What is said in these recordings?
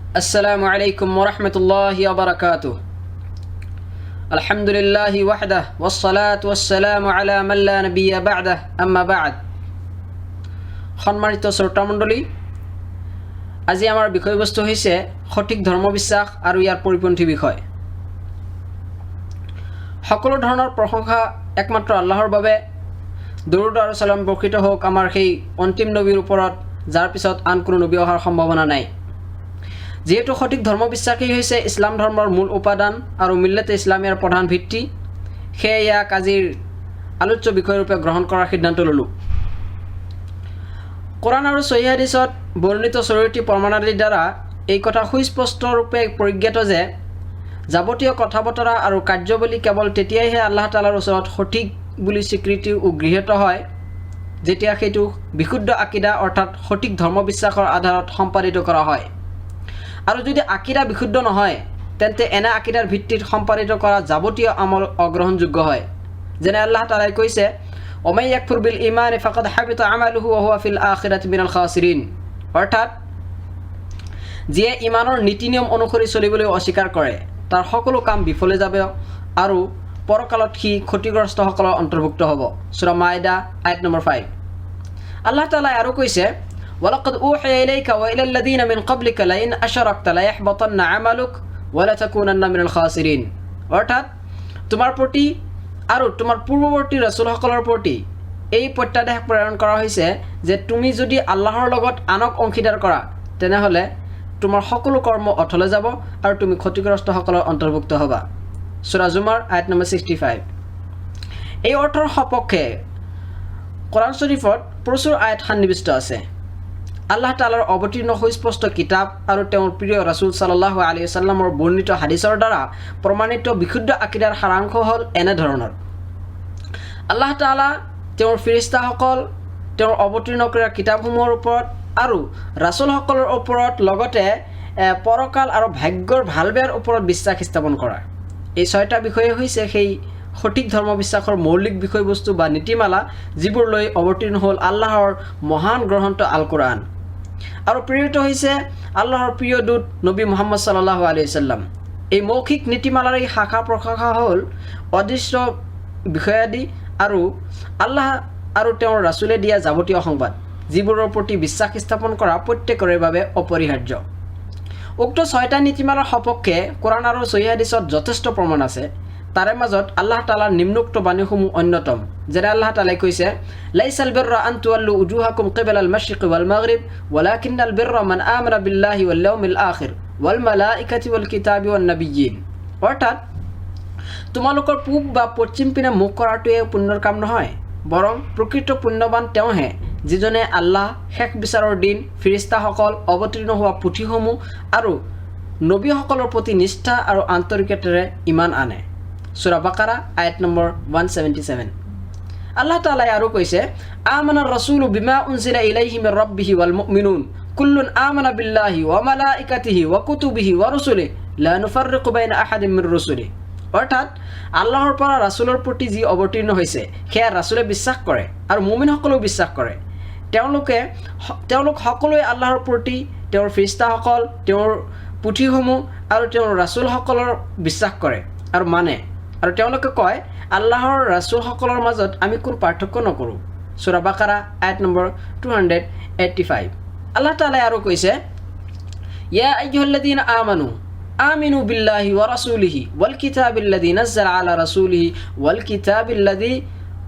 السلام عليكم ورحمة الله وبركاته. الحمد لله وحده والصلاة والسلام على من لا نبي بعده أما بعد. সম্মানিত শ্ৰোতা মণ্ডলী, আজি আমাৰ বিষয়বস্তু হৈছে সঠিক ধৰ্মবিশ্বাস আৰু ইয়াৰ পৰিপন্থী বিষয়। সকলো ধৰণৰ প্ৰশংসা একমাত্ৰ আল্লাহৰ বাবে। দৰুদ আৰু সালাম বৰ্ষিত হোক আমাৰ সেই অন্তিম নবীৰ ওপৰত, যাৰ পিছত আন কোনো নবী অহাৰ সম্ভাৱনা নাই। যেহেতু সঠিক ধৰ্মবিশ্বাসেই হৈছে ইছলাম ধৰ্মৰ মূল উপাদান আৰু মিল্লাতে ইছলামিয়াৰ প্ৰধান ভিত্তি, সেয়ে ইয়াক আজিৰ আলোচ্য বিষয়ৰূপে গ্ৰহণ কৰাৰ সিদ্ধান্ত ল'লোঁ। কোৰাণ আৰু সহিহ হাদিছত বৰ্ণিত চৰিত্ৰী প্ৰমাণাদিৰ দ্বাৰা এই কথা সুস্পষ্টৰূপে পৰিজ্ঞাত যে যাৱতীয় কথা বতৰা আৰু কাৰ্যৱলী কেৱল তেতিয়াইহে আল্লাহ তাআলাৰ ওচৰত সঠিক বুলি স্বীকৃতি ও গৃহীত হয় যেতিয়া সেইটো বিশুদ্ধ আকিদা অৰ্থাৎ সঠিক ধৰ্মবিশ্বাসৰ আধাৰত সম্পাদিত কৰা হয়। আৰু যদি আকিদা বিশুদ্ধ নহয়, তেন্তে এনে আকিদাৰ ভিত্তিত সম্পাদিত কৰা যাৱতীয় আমল অগ্ৰহণযোগ্য হয়। যেনে আল্লাহ তাআলাই কৈছে, ওমাই ইয়াকফুৰ বিল ইমান ফাকাদ হাবিতা আমালুহু ওয়া হুৱা ফিল আখিৰাতি মিনাল খাছিৰিন, অৰ্থাৎ যিয়ে ইমানৰ নীতি নিয়ম অনুসৰি চলিবলৈ অস্বীকাৰ কৰে তাৰ সকলো কাম বিফলে যাব আৰু পৰকালত সি ক্ষতিগ্ৰস্তসকলৰ অন্তৰ্ভুক্ত হ'ব। সূৰা মাইদা আয়াত নম্বৰ 5। আল্লাহ তাআলাই আৰু কৈছে, ওয়ালাকাদ উহিয়া ইলাইকা ওয়া ইলাল লাযিনা মিন ক্বাবলিকা লাইন আশরাকতা লায়াহবাতান্না আমালুক ওয়া লাতাকুনান্না মিনাল খাছিৰিন, অৰ্থাৎ তোমাৰ প্ৰতি আৰু তোমাৰ পূৰ্বৱৰ্তী ৰাসূলসকলৰ প্ৰতি এই প্ৰত্যাদেশ প্ৰেৰণ কৰা হৈছে যে তুমি যদি আল্লাহৰ লগত আনক অংশীদাৰ কৰা তেনেহ'লে তোমাৰ সকলো কৰ্ম অথলে যাব আৰু তুমি ক্ষতিগ্ৰস্তসকলৰ অন্তৰ্ভুক্ত হ'বা। সূৰা জুমাৰ আয়াত নম্বৰ 65। এই অৰ্থৰ সপক্ষে কোৰাণ শৰীফত প্ৰচুৰ আয়াত সন্নিৱিষ্ট আছে। আল্লাহ তাআলাৰ অৱতীৰ্ণ সুস্পষ্ট কিতাপ আৰু তেওঁৰ প্ৰিয় ৰাসূল সাল্লাল্লাহু আলাইহি ওয়াসাল্লামৰ বৰ্ণিত হাদিছৰ দ্বাৰা প্ৰমাণিত বিশুদ্ধ আকিদাৰ সাৰাংশ হ'ল এনেধৰণৰ: আল্লাহ তাআলা তেওঁৰ ফেৰেশতাসকল, তেওঁৰ অৱতীৰ্ণ কৰা কিতাপসমূহৰ ওপৰত আৰু ৰাসূলসকলৰ ওপৰত, লগতে পৰকাল আৰু ভাগ্যৰ ভাল বেয়াৰ ওপৰত বিশ্বাস স্থাপন কৰা। এই 6টা বিষয়ে হৈছে সেই সঠিক ধৰ্মবিশ্বাসৰ মৌলিক বিষয়বস্তু বা নীতিমালা, যিবোৰ লৈ অৱতীৰ্ণ হ'ল আল্লাহৰ মহান গ্ৰন্থ আল কোৰআন আৰু প্ৰেৰিত হৈছে আল্লাহৰ প্ৰিয় দূত নবী মুহাম্মদ সাল্লাল্লাহু আলাইহি ওয়াসাল্লাম। এই মৌখিক নীতিমালাৰ এই শাখা প্ৰশাখা হ'ল অদৃশ্য বিষয়াদি আৰু আল্লাহ আৰু তেওঁৰ ৰাসূলে দিয়া যাৱতীয় সংবাদ, যিবোৰৰ প্ৰতি বিশ্বাস স্থাপন কৰা প্ৰত্যেকৰে বাবে অপৰিহাৰ্য। উক্ত 6টা নীতিমালাৰ সপক্ষে কোৰাণ আৰু সহিহ হাদিছত যথেষ্ট প্ৰমাণ আছে। তাৰে মাজত আল্লাহ তাআলাৰ নিম্নোক্ত বাণীসমূহ অন্যতম। যেনে আল্লাহ তাআলাই কৈছে, লাইছাল বিৰৰা আন তুৱাল্লু উজুহাকুম কিবালাল মাশৰিকি ওয়াল মাগৰিব ওয়ালাকিন্নাল বিৰৰা মান আমানা বিল্লাহি ওয়াল ইয়াউমিল আখিৰ ওয়াল মালাইকাতি ওয়াল কিতাবি ওয়ান নাবিয়্যিন, অৰ্থাৎ তোমালোকৰ পূব বা পশ্চিম পিনে মুখ কৰাটোৱে পুণ্যৰ কাম নহয়, বৰং প্ৰকৃত পুণ্যৱান তেওঁহে যিজনে আল্লাহ, শেষ বিচাৰৰ দিন, ফেৰেশতাসকল, অৱতীৰ্ণ হোৱা পুথিসমূহ আৰু নবীসকলৰ প্ৰতি নিষ্ঠা আৰু আন্তৰিকতাৰে ঈমান আনে। সূৰা বাকাৰা আয়াত নম্বৰ 177। আল্লাহ তাআলাই আৰু কৈছে, আমানাৰ ৰাসূলু বিমা উনজিলা ইলাইহি মিৰ ৰাব্বিহি ওয়াল মুমিনুন কুল্লুন আমানা বিল্লাহি ওয়া মালাইকাতিহি ওয়া কুতুবিহি ওয়া रुसुলিহি লা নুফাৰৰিকু বাইনা আহাদিন মিৰ रुसুলিহি, অৰ্থাৎ আল্লাহৰ পৰা ৰাসূলৰ প্ৰতি যি অৱতীৰ্ণ হৈছে সেয়া ৰাসূলে বিশ্বাস কৰে আৰু মুমিনসকলেও বিশ্বাস কৰে। তেওঁলোক সকলোৱে আল্লাহৰ প্ৰতি, তেওঁৰ ফেৰেশতাসকল, তেওঁৰ পুথিসমূহ আৰু তেওঁৰ ৰাসূলসকলৰ বিশ্বাস কৰে আৰু মানে, আৰু তেওঁলোকে কয় আল্লাহৰ ৰাসূলসকলৰ মাজত আমি কোনো পাৰ্থক্য নকৰোঁ। সূৰা বাকাৰা আয়াত নম্বৰ 285। আল্লাহ তাআলাই আৰু কৈছে, ইয়া আইয়ুহাল্লাযীনা আমানু আমিনু বিল্লাহি ওয়া রাসূলিহি ওয়াল কিতাবিল্লাযী নাযালা আলা রাসূলিহি ওয়াল কিতাবিল্লাযী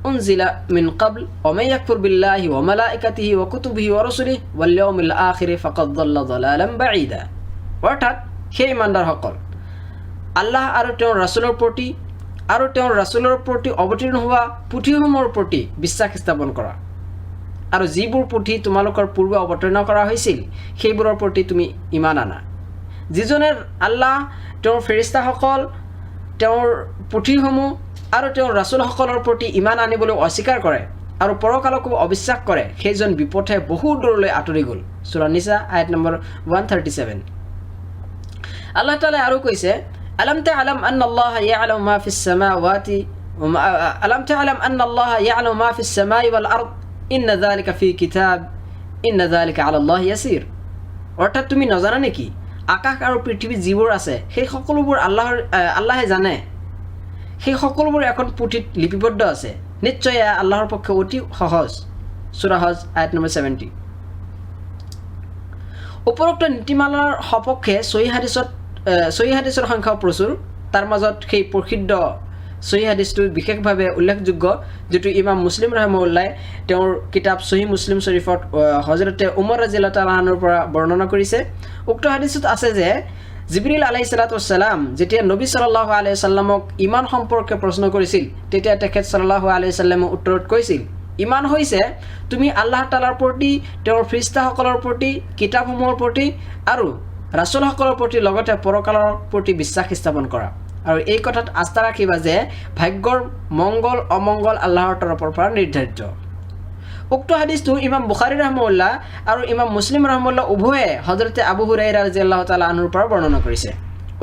উনজিলা মিন ক্বাবল ওয়া মান ইয়াকফুর বিল্লাহি ওয়া মালাইকাতিহি ওয়া কুতুবিহি ওয়া রাসূলিহি ওয়াল ইয়াউমিল আখির ফাকাদ যাল্লা যালালান বাঈদা, অৰ্থাৎ সেই ইমানদাৰসকল, আল্লাহ আৰু তেওঁৰ ৰাসূলৰ প্ৰতি অৱতীৰ্ণ হোৱা পুথিসমূহৰ প্ৰতি বিশ্বাস স্থাপন কৰা আৰু যিবোৰ পুথি তোমালোকৰ পূৰ্বে অৱতীৰ্ণ কৰা হৈছিল সেইবোৰৰ প্ৰতি তুমি ঈমান আনা। যিজনে আল্লাহ, তেওঁৰ ফেৰেশতাসকল, তেওঁৰ পুথিসমূহ আৰু তেওঁৰ ৰাসূলসকলৰ প্ৰতি ঈমান আনিবলৈ অস্বীকাৰ কৰে আৰু পৰকালকো অবিশ্বাস কৰে, সেইজন বিপথে বহু দূৰলৈ আঁতৰি গ'ল। সূৰা নিছা আয়াত নম্বৰ 137। আল্লাহ তাআলাই আৰু কৈছে, আলাম তা'লাম আন্নাল্লাহা ইয়া'লামু মা ফিস সামাওয়াতি আলাম তা'লাম আন্নাল্লাহা ইয়া'লামু মা ফিস সামাই ওয়াল আরদ ইন্না যালিকা ফি কিতাব ইন্না যালিকা আলাল্লাহি ইয়াসির, অর্থাৎ তুমি নজানা নেকি আকাশ আৰু পৃথিৱীত যিবোৰ আছে সেই সকলোবোৰ আল্লাহে জানে সেই সকলোবোৰ এখন পুথিত লিপিবদ্ধ আছে নিশ্চয় আল্লাহৰ পক্ষে অতি সহজ সূৰা হজ আয়াত নম্বৰ 70 উপৰোক্ত নীতিমালাৰ সপক্ষে সহি হাদিছৰ সংখ্যা প্ৰচুৰ তাৰ মাজত সেই প্ৰসিদ্ধ সহি হাদিছটো বিশেষভাৱে উল্লেখযোগ্য যেটো ইমাম মুছলিম ৰাহিমাহুল্লাহ তেওঁৰ কিতাপ সহি মুছলিম শৰীফত হযৰতে উমৰ ৰাদিয়াল্লাহু তাআলা আনহুৰ পৰা বৰ্ণনা কৰিছে উক্ত হাদিছত আছে যে জিবৰিল আলাইহিস সালাতু ওয়াসসালাম যেতিয়া নবী সাল্লাল্লাহু আলাইহি সাল্লামক ইমান সম্পৰ্কে প্ৰশ্ন কৰিছিল তেতিয়া তেখেত সাল্লাল্লাহু আলাইহি সাল্লামে উত্তৰত কৈছিল ইমান হৈছে তুমি আল্লাহ তাআলাৰ প্ৰতি তেওঁৰ ফেৰেশতাসকলৰ প্ৰতি কিতাপসমূহৰ প্ৰতি আৰু ৰাসূলসকলৰ প্ৰতি লগতে পৰকালৰ প্ৰতি বিশ্বাস স্থাপন কৰা আৰু এই কথাত আস্থা ৰাখিবা যে ভাগ্যৰ মংগল অমংগল আল্লাহৰ তৰফৰ পৰা নিৰ্ধাৰিত উক্ত হাদিছটো ইমাম বুখাৰী ৰাহিমাহুল্লাহ আৰু ইমাম মুছলিম ৰাহিমাহুল্লাহ উভয়ে হযৰতে আবু হুৰাইৰা ৰাদিয়াল্লাহু তাআলা আনহুৰ পৰা বৰ্ণনা কৰিছে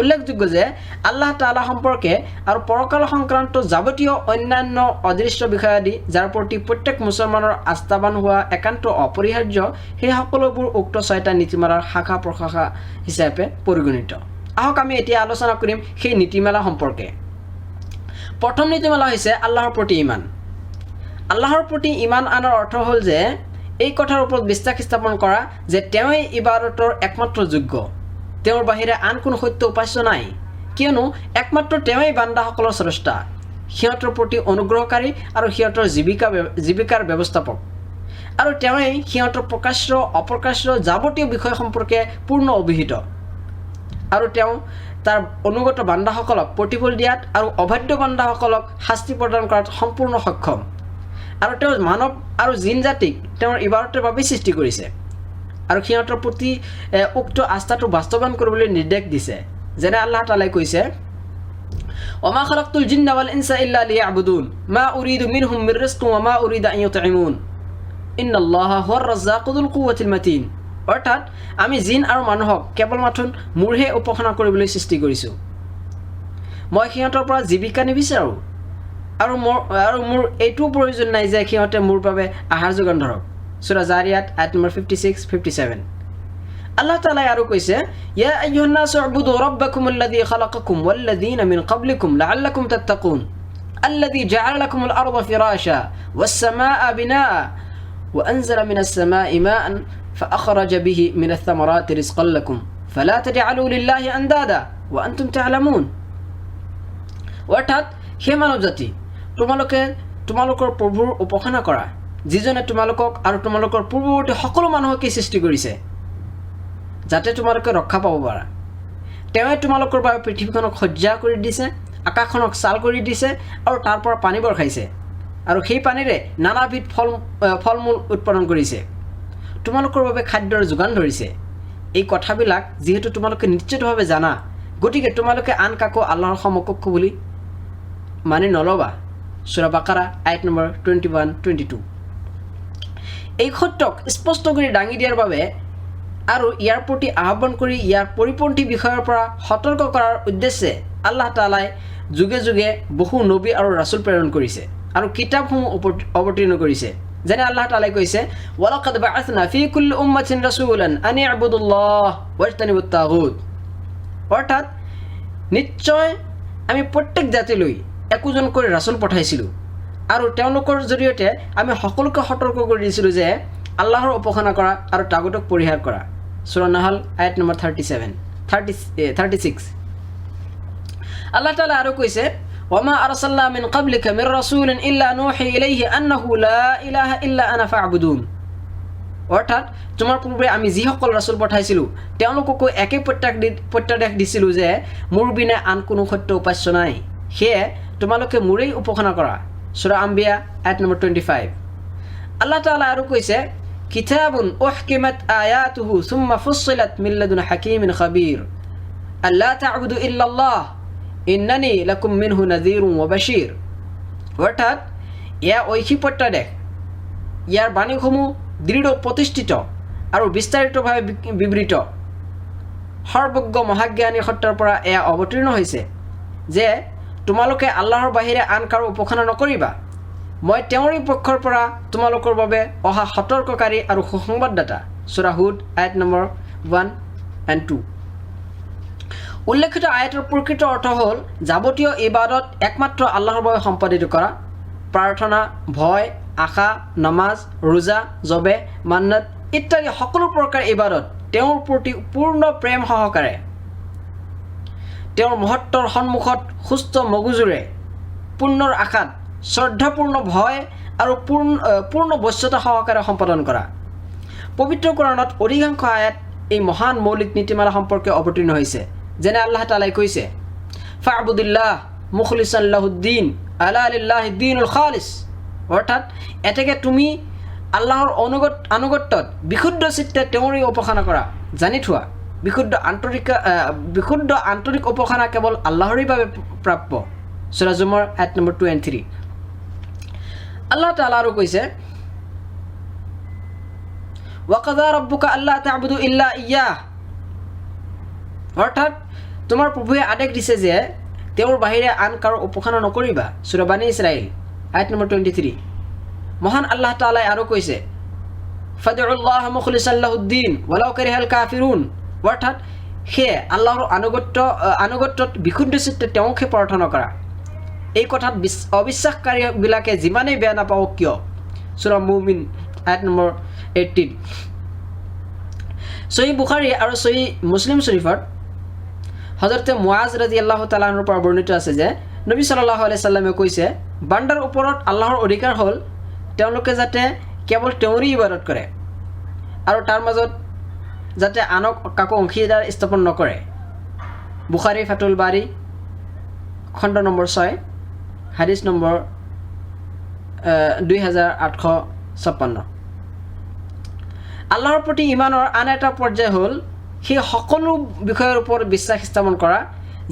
উল্লেখযোগ্য যে আল্লাহ তাআলা সম্পৰ্কে আৰু পৰকাল সংক্ৰান্ত যাৱতীয় অন্যান্য অদৃশ্য বিষয়াদি যাৰ প্ৰতি প্ৰত্যেক মুছলমানৰ আস্থাবান হোৱা একান্ত অপৰিহাৰ্য সেই সকলোবোৰ উক্ত ছয়টা নীতিমালাৰ শাখা প্ৰশাখা হিচাপে পৰিগণিত আহক আমি এতিয়া আলোচনা কৰিম সেই নীতিমালা সম্পৰ্কে প্ৰথম নীতিমালা হৈছে আল্লাহৰ প্ৰতি ঈমান আল্লাহৰ প্ৰতি ঈমান আনাৰ অৰ্থ হ'ল যে এই কথাৰ ওপৰত বিশ্বাস স্থাপন কৰা যে তেওঁই ইবাদতৰ একমাত্ৰ যোগ্য তেওঁৰ বাহিৰে আন কোনো সত্য উপাস্য নাই কিয়নো একমাত্ৰ তেওঁই বান্দাসকলৰ স্ৰষ্টা সিহঁতৰ প্ৰতি অনুগ্ৰহকাৰী আৰু সিহঁতৰ জীৱিকাৰ ব্যৱস্থাপক আৰু তেওঁই সিহঁতৰ প্ৰকাশ্য অপ্ৰকাশ্য যাৱতীয় বিষয় সম্পৰ্কে পূৰ্ণ অভিহিত আৰু তেওঁ তাৰ অনুগত বান্দাসকলক প্ৰতিফল দিয়াত আৰু অবাধ্য বান্দাসকলক শাস্তি প্ৰদান কৰাত সম্পূৰ্ণ সক্ষম আৰু তেওঁ মানৱ আৰু জিন জাতিক তেওঁৰ ইবাদতৰ বাবে সৃষ্টি কৰিছে আৰু সিহঁতৰ প্ৰতি উক্ত আস্থাটো বাস্তৱায়ন কৰিবলৈ নিৰ্দেশ দিছে যেনে আল্লাহ তাআলাই কৈছে ওমা খালাকতুল জিন্না ওয়াল ইনসা ইল্লা লিয়াবুদুন মা উরিদু মিনহুম মির রিজকিন ওয়া মা উরিদু আন ইউতঈমুন ইন্নাল্লাহা হুৱাৰ ৰাজ্জাকুল কুওয়াতিল মাতিন অৰ্থাৎ আমি জিন আৰু মানুহক কেৱল মাথোন মোৰহে উপাসনা কৰিবলৈ সৃষ্টি কৰিছো মই সিহঁতৰ পৰা জীৱিকা নিবিচাৰো আৰু মোৰ এইটো প্ৰয়োজন নাই যে সিহঁতে মোৰ বাবে আহাৰ যোগান ধৰক সূৰা জাৰিয়াত আয়াত নম্বৰ 56-57 আল্লাহ তাআলা আৰু কৈছে ইয়া আইয়ুহান নাসু উবুদু ৰাব্বাকুমুল্লাযী খালাকাকুম ওয়াল্লাযীনা মিন ক্বাবলিকুম লাআল্লাকুম তাত্তাকুন আল্লাযী জাআলা লাকুমুল আরদা ফিরাশা ওয়াস সামাআ বিনাআ ওয়া আনজালা মিনাস সামা'i মাআন فأخرج به من الثمرات رزقا لكم فلا تجعلوا لله أندادا وأنتم تعلمون অৰ্থাৎ হে মানৱ জাতি তোমালোকৰ প্ৰভুৰ উপাসনা কৰা যিজনে তোমালোকক আৰু তোমালোকৰ পূৰ্বৱৰ্তী সকলো মানুহকে সৃষ্টি কৰিছে যাতে তোমালোকে ৰক্ষা পাব পাৰা তেওঁই তোমালোকৰ বাবে পৃথিৱীখনক সজ্জা কৰি দিছে আকাশখনক চাল কৰি দিছে আৰু তাৰ পৰা পানী বৰখাইছে আৰু সেই পানীৰে নানাবিধ ফলমূল উৎপাদন কৰিছে তোমালোকৰ বাবে খাদ্যৰ যোগান ধৰিছে এই কথাবিলাক যিহেতু তোমালোকে নিশ্চিতভাৱে জানা গতিকে তোমালোকে আন কাকো আল্লাহৰ সমকক্ষ বুলি মানি নলবা সূৰা বাকাৰা আয়াত নম্বৰ 21-22 এই সত্যক স্পষ্ট কৰি দাঙি দিয়াৰ বাবে আৰু ইয়াৰ প্ৰতি আহ্বান কৰি ইয়াৰ পৰিপন্থী বিষয়ৰ পৰা সতৰ্ক কৰাৰ উদ্দেশ্যে আল্লাহ তাআলাই যুগে যুগে বহু নবী আৰু ৰাসূল প্ৰেৰণ কৰিছে আৰু কিতাপসমূহ অৱতীৰ্ণ কৰিছে যেনে আল্লাহ তাআলাই কৈছে ওয়ালাকাদ বাআথনা ফি কুল্লি উম্মাতিন ৰাসূলান আন ইবুদুল্লাহ ওয়াজতানিবুত তাগুত অৰ্থাৎ নিশ্চয় আমি প্ৰত্যেক জাতিলৈ একোজন কৰি ৰাসূল পঠাইছিলোঁ আৰু তেওঁলোকৰ জৰিয়তে আমি সকলোকে সতৰ্ক কৰি দিছিলোঁ যে আল্লাহৰ উপাসনা কৰা আৰু তাগুতক পৰিহাৰ কৰা সূৰা নাহল আয়াত নম্বৰ 36 আল্লাহ তাআলা আৰু কৈছে وما أرسلنا من قبلك من رسول إلا نوحي إليه أنه لا إله إلا أنا فاعبدون অৰ্থাৎ তোমাৰ পূৰ্বে আমি যিসকল ৰাসূল পঠাইছিলোঁ তেওঁলোককো একে প্ৰত্যাদেশ দিছিলোঁ যে মোৰ বিনা আন কোনো সত্য উপাস্য নাই সেয়ে তোমালোকে মোৰেই উপাসনা কৰা সূৰা আম্বিয়া আয়াত নম্বৰ 25 আল্লাহ তাআলা আৰু কৈছে কিতাবুন উহকিমাত আয়াতুহু থুম্মা ফুssiলাত মিন লাদুন হাকীমিন খাবীৰ আল্লা তা'বুদু ইল্লাল্লাহ ইন্নানি লাকুম মিনহু নাযীৰুন ওয়া বাশীৰ অৰ্থাৎ ইয়া ঐশী প্ৰত্যাদেশ ইয়াৰ বাণীসমূহ দৃঢ় প্ৰতিষ্ঠিত আৰু বিস্তাৰিতভাৱে বিবৃত সৰ্বজ্ঞ মহাজ্ঞানী সত্ৰৰ পৰা এয়া অৱতীৰ্ণ হৈছে যে তোমালোকে আল্লাহৰ বাহিৰে আন কাৰো উপাসনা নকৰিবা মই তেওঁৰে পক্ষৰ পৰা তোমালোকৰ বাবে অহা সতৰ্ককাৰী আৰু সুসংবাদদাতা সূৰা হুদ আয়াত নম্বৰ 1 and 2 উল্লেখিত আয়াতৰ প্ৰকৃত অৰ্থ হ'ল যাৱতীয় ইবাদত একমাত্ৰ আল্লাহৰ বাবে সম্পাদিত কৰা, প্ৰাৰ্থনা, ভয়, আশা, নামাজ, ৰোজা, জবে, মান্নাত ইত্যাদি সকলো প্ৰকাৰ ইবাদত তেওঁৰ প্ৰতি পূৰ্ণ প্ৰেম সহকাৰে, তেওঁৰ মহত্বৰ সন্মুখত সুস্থ মগজুৰে, পুণ্যৰ আশাত, শ্ৰদ্ধাপূৰ্ণ ভয় আৰু পূৰ্ণ বশ্যতা সহকাৰে সম্পাদন কৰা। পবিত্ৰ কোৰাণত অধিকাংশ আয়াত এই মহান মৌলিক নীতিমালা সম্পৰ্কে অৱতীৰ্ণ হৈছে। যেনে আল্লাহ তাআলাই কৈছে, ফা'বুদিল্লাহ মুখলিছান লাহুদ্দিন আলা লিল্লাহি দ্বীনুল খালিছ, অৰ্থাৎ এতেকে তুমি আল্লাহৰ আনুগত্যত বিশুদ্ধ চিত্তে তেওঁৰেই উপাসনা কৰা। জানি থোৱা, বিশুদ্ধ আন্তৰিক উপাসনা কেৱল আল্লাহৰেই বাবে প্ৰাপ্য। সূৰা জুমাৰ আয়াত নম্বৰ 2 and 3। আল্লাহ তাআলা আৰু কৈছে, ওয়াকাযা ৰাব্বুকা আল্লা তা'বুদু ইল্লা ইয়্যাহ, অৰ্থাৎ তোমাৰ প্ৰভুৱে আদেশ দিছে যে তেওঁৰ বাহিৰে আন কাৰো উপাসনা নকৰিবা। সূৰা বানী ইছৰাইল আয়াত নম্বৰ 23। মহান আল্লাহ তাআলাই আৰু কৈছে, ফাদউল্লাহ মুখলিছান লাহুদ্দিন ওয়ালাউ কাৰিহাল কাফিৰুন, অৰ্থাৎ সেয়ে আল্লাহৰ আনুগত্যত বিশুদ্ধ চিত্তে তেওঁকহে প্ৰাৰ্থনা কৰা। এই কথাত অবিশ্বাসকাৰীবিলাকে যিমানেই বেয়া নাপাওক কিয়। সূৰা মুমিন আয়াত নম্বৰ 18। সহিহ বুখাৰী আৰু সহিহ মুছলিম শৰীফত হযৰতে মুআজ ৰাদিয়াল্লাহু তাআলা আনহুৰ পৰা বৰ্ণিত আছে যে নবী সাল্লাল্লাহু আলাইহি সাল্লামে কৈছে, বান্দাৰ ওপৰত আল্লাহৰ অধিকাৰ হ'ল তেওঁলোকে যাতে কেৱল তেওঁৰেই ইবাদত কৰে আৰু তাৰ মাজত যাতে আনক কাকো অংশীদাৰ স্থাপন নকৰে। বুখাৰী ফাতুল বাৰী খণ্ড নম্বৰ 6 হাদিছ নম্বৰ 2856। আল্লাহৰ প্ৰতি ইমানৰ আন এটা পৰ্যায় হ'ল সেই সকলো বিষয়ৰ ওপৰত বিশ্বাস স্থাপন কৰা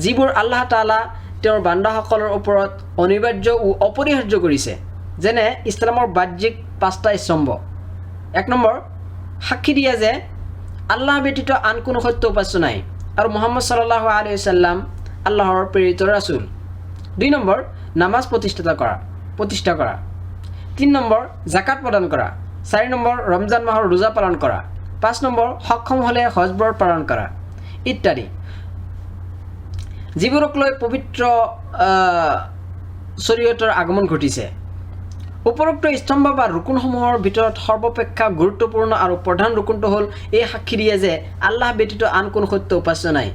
যিবোৰ আল্লাহ তাআলা তেওঁৰ বান্দাসকলৰ ওপৰত অনিবাৰ্য ও অপৰিহাৰ্য কৰিছে। যেনে ইছলামৰ বাহ্যিক 5টা স্তম্ভ। 1 নম্বৰ, সাক্ষী দিয়া যে আল্লাহ ব্যতীত আন কোনো সত্য উপাস্য নাই আৰু মুহাম্মদ সাল্লাল্লাহু আলাইহি ওয়াসাল্লাম আল্লাহৰ প্ৰেৰিত ৰাসূল। 2 নম্বৰ, নামাজ প্ৰতিষ্ঠা কৰা। 3 নম্বৰ, জাকাত প্ৰদান কৰা। 4 নম্বৰ, ৰমজান মাহৰ ৰোজা পালন কৰা। 5 নম্বৰ, সক্ষম হ'লে হজ ব্ৰত পালন কৰা ইত্যাদি, যিবোৰক লৈ পবিত্ৰ শৰীয়তৰ আগমন ঘটিছে। উপৰোক্ত স্তম্ভ বা ৰুকুনসমূহৰ ভিতৰত সৰ্বাপেক্ষা গুৰুত্বপূৰ্ণ আৰু প্ৰধান ৰুকুনটো হ'ল এই সাক্ষী দিয়ে যে আল্লাহ ব্যতীত আন কোনো সত্য উপাস্য নাই।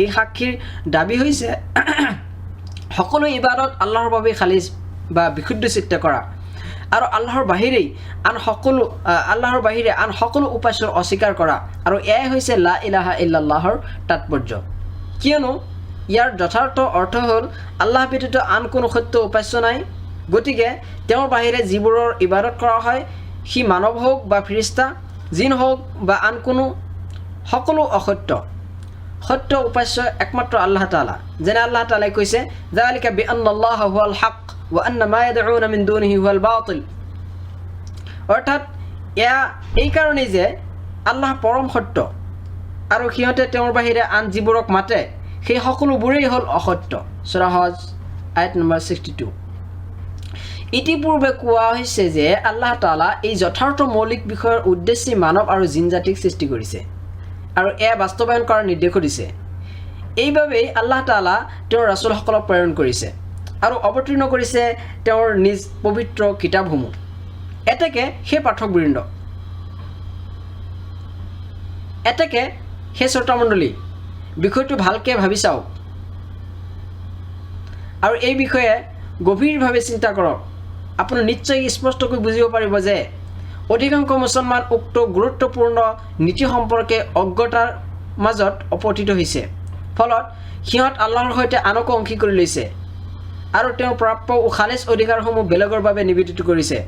এই সাক্ষীৰ দাবী হৈছে সকলো ইবাদত আল্লাহৰ বাবে খালিছ বা বিশুদ্ধ চিত্তে কৰা আৰু আল্লাহৰ বাহিৰে আন সকলো উপাস্যৰ অস্বীকাৰ কৰা, আৰু এয়াই হৈছে লা ইলাহা ইল্লাল্লাহৰ তাৎপৰ্য। কিয়নো ইয়াৰ যথাৰ্থ অৰ্থ হ'ল আল্লাহ ব্যতীত আন কোনো সত্য উপাস্য নাই। গতিকে তেওঁৰ বাহিৰে যিবোৰৰ ইবাদত কৰা হয়, সি মানৱ হওক বা ফিৰিস্তা, জিন হওক বা আন কোনো, সকলো অসত্য। সত্য উপাস্য একমাত্ৰ আল্লাহ তাআলা। যেনে আল্লাহ তাআলাই কৈছে, যালিকা বিআন্নাল্লাহা হুৱাল হক ওয়া আন্না মা ইয়াদউনা মিন দুনিহি হুৱাল বাতিল, অৰ্থাৎ এয়া এই কাৰণেই যে আল্লাহ পৰম সত্য আৰু সিহঁতে তেওঁৰ বাহিৰে আন যিবোৰক মাতে সেই সকলোবোৰেই হ'ল অসত্য। সূৰা হজ আয়াত নম্বৰ 62। ইতিপূৰ্বে কোৱা হৈছে যে আল্লাহ তাআলা এই যথাৰ্থ মৌলিক বিষয়ৰ উদ্দেশ্যে মানৱ আৰু জিন জাতিক সৃষ্টি কৰিছে আৰু এয়া বাস্তৱায়ন কৰাৰ নিৰ্দেশো দিছে। এইবাবেই আল্লাহ তাআলা তেওঁৰ ৰাছুলসকলক প্ৰেৰণ কৰিছে আৰু অৱতীৰ্ণ কৰিছে তেওঁৰ নিজ পবিত্ৰ কিতাপসমূহ। এতেকে সেই পাঠকবৃন্দ, এতেকে সেই শ্ৰোতামণ্ডলী, বিষয়টো ভালকৈ ভাবি চাওক আৰু এই বিষয়ে গভীৰভাৱে চিন্তা কৰক। আপুনি নিশ্চয় স্পষ্টকৈ বুজিব পাৰিব যে অধিকাংশ মুছলমান উক্ত গুৰুত্বপূৰ্ণ নীতি সম্পৰ্কে অজ্ঞতাৰ মাজত অপতিত হৈছে। ফলত সিহঁত আল্লাহৰ সৈতে আনকো অংশী কৰি লৈছে আৰু তেওঁৰ প্ৰাপ্য ও খালিছ অধিকাৰসমূহ বেলেগৰ বাবে নিবেদিত কৰিছে।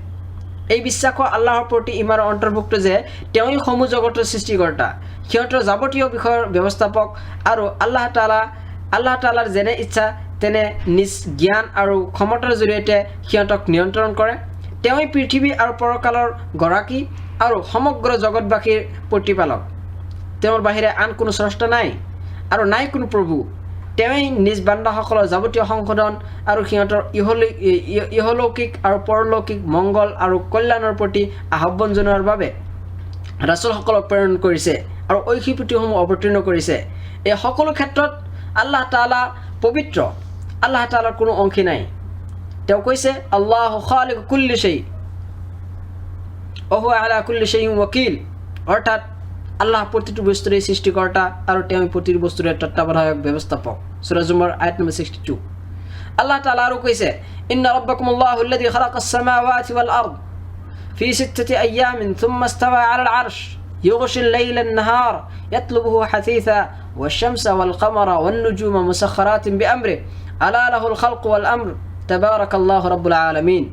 এই বিশ্বাস আল্লাহৰ প্ৰতি ইমানৰ অন্তৰ্ভুক্ত যে তেওঁই সমূহ জগতৰ সৃষ্টিকৰ্তা, সিহঁতৰ যাৱতীয় বিষয়ৰ ব্যৱস্থাপক আৰু আল্লাহ তাআলাৰ যেনে ইচ্ছা তেনে নিজ জ্ঞান আৰু ক্ষমতাৰ জৰিয়তে সিহঁতক নিয়ন্ত্ৰণ কৰে। তেওঁই পৃথিৱী আৰু পৰকালৰ গৰাকী আৰু সমগ্ৰ জগতবাসীৰ প্ৰতিপালক। তেওঁৰ বাহিৰে আন কোনো স্ৰষ্টা নাই আৰু নাই কোনো প্ৰভু। তেওঁই নিজ বান্দাসকলৰ যাৱতীয় সংশোধন আৰু সিহঁতৰ ইহলৌকিক আৰু পৰলৌকিক মংগল আৰু কল্যাণৰ প্ৰতি আহ্বান জনোৱাৰ বাবে ৰাছুলসকলক প্ৰেৰণ কৰিছে আৰু ঐশী পুথিসমূহ অৱতীৰ্ণ কৰিছে। এই সকলো ক্ষেত্ৰত আল্লাহ তাআলা পবিত্ৰ, আল্লাহ তাআলাৰ কোনো অংশী নাই। তেওঁ কৈছে আল্লাহু খালিকু কুল্লি শাই ওয়া হুৱা আলা কুল্লি শাইইন ওয়াকিল, অৰ্থাৎ আল্লাহ প্ৰতিটো বস্তুৰে সৃষ্টিকৰ্তা আৰু তেওঁ প্ৰতিটো বস্তুৰে তত্ত্বাৱধায়ক ব্যৱস্থাপক। সূৰা জুমাৰ আয়াত নম্বৰ 62। আল্লাহ তাআলা আৰু কৈছে ইন্না ৰাব্বাকুমুল্লাহু আল্লাযী খালাকাস সামাৱাতি ওয়াল আৰদ ফি সিত্তাতি আইয়ামিন থুম্মা ইস্তাওয়া আলাল আৰশ ইউগশিল লাইলা আন-নাহার ইয়াতলুবুহু হাসীসা ওয়াশ-শামসা ওয়াল কামারা ওয়ান নুজুমা মুসাখখারাতিন বিআমরিহি আলা লাহুল খালকু ওয়াল আমর তাবারাকাল্লাহু রাব্বুল আলামিন।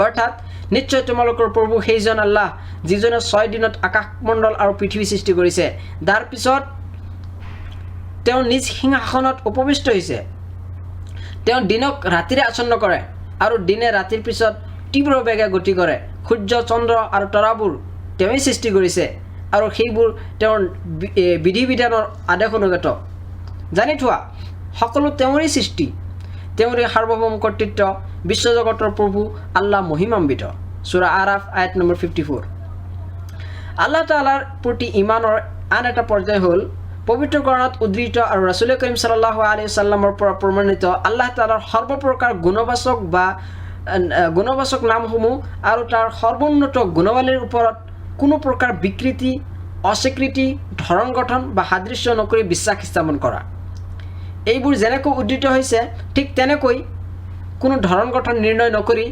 অৰ্থাৎ নিশ্চয় তোমালোকৰ প্ৰভু সেইজন আল্লাহ যিজনে 6 দিনত আকাশমণ্ডল আৰু পৃথিৱী সৃষ্টি কৰিছে, তাৰ পিছত তেওঁ নিজ সিংহাসনত উপবিষ্ট হৈছে। তেওঁ দিনক ৰাতিৰে আচ্ছন্ন কৰে আৰু দিনে ৰাতিৰ পিছত তীব্ৰ বেগে গতি কৰে। সূৰ্য চন্দ্ৰ আৰু তৰাবোৰ তেওঁই সৃষ্টি কৰিছে আৰু সেইবোৰ তেওঁৰ বিধি বিধানৰ আদেশ অনুগত। জানি থোৱা সকলো তেওঁৰেই সৃষ্টি, তেওঁৰে সাৰ্বভৌম কৰ্তৃত্ব, বিশ্বজগতৰ প্ৰভু আল্লাহ মহিমান্বিত। সূৰা আৰাফ আয়াত নম্বৰ 54। আল্লাহ তাআলাৰ প্ৰতি ইমানৰ আন এটা পৰ্যায় হ'ল পবিত্ৰ কোৰাণত উদ্ধৃত আৰু ৰাসূল কৰীম সাল্লাল্লাহু আলাইহি ওয়াসাল্লামৰ পৰা প্ৰমাণিত আল্লাহ তাআলাৰ সৰ্বপ্ৰকাৰ গুণবাচক নামসমূহ আৰু তাৰ সৰ্বোন্নত গুণাৱলীৰ ওপৰত কোনো প্ৰকাৰ বিকৃতি, অস্বীকৃতি, ধৰণ গঠন বা সাদৃশ্য নকৰি বিশ্বাস স্থাপন কৰা। এইবোৰ যেনেকৈ উদ্ধৃত হৈছে ঠিক তেনেকৈ কোনো ধৰণ গঠন নিৰ্ণয় নকৰি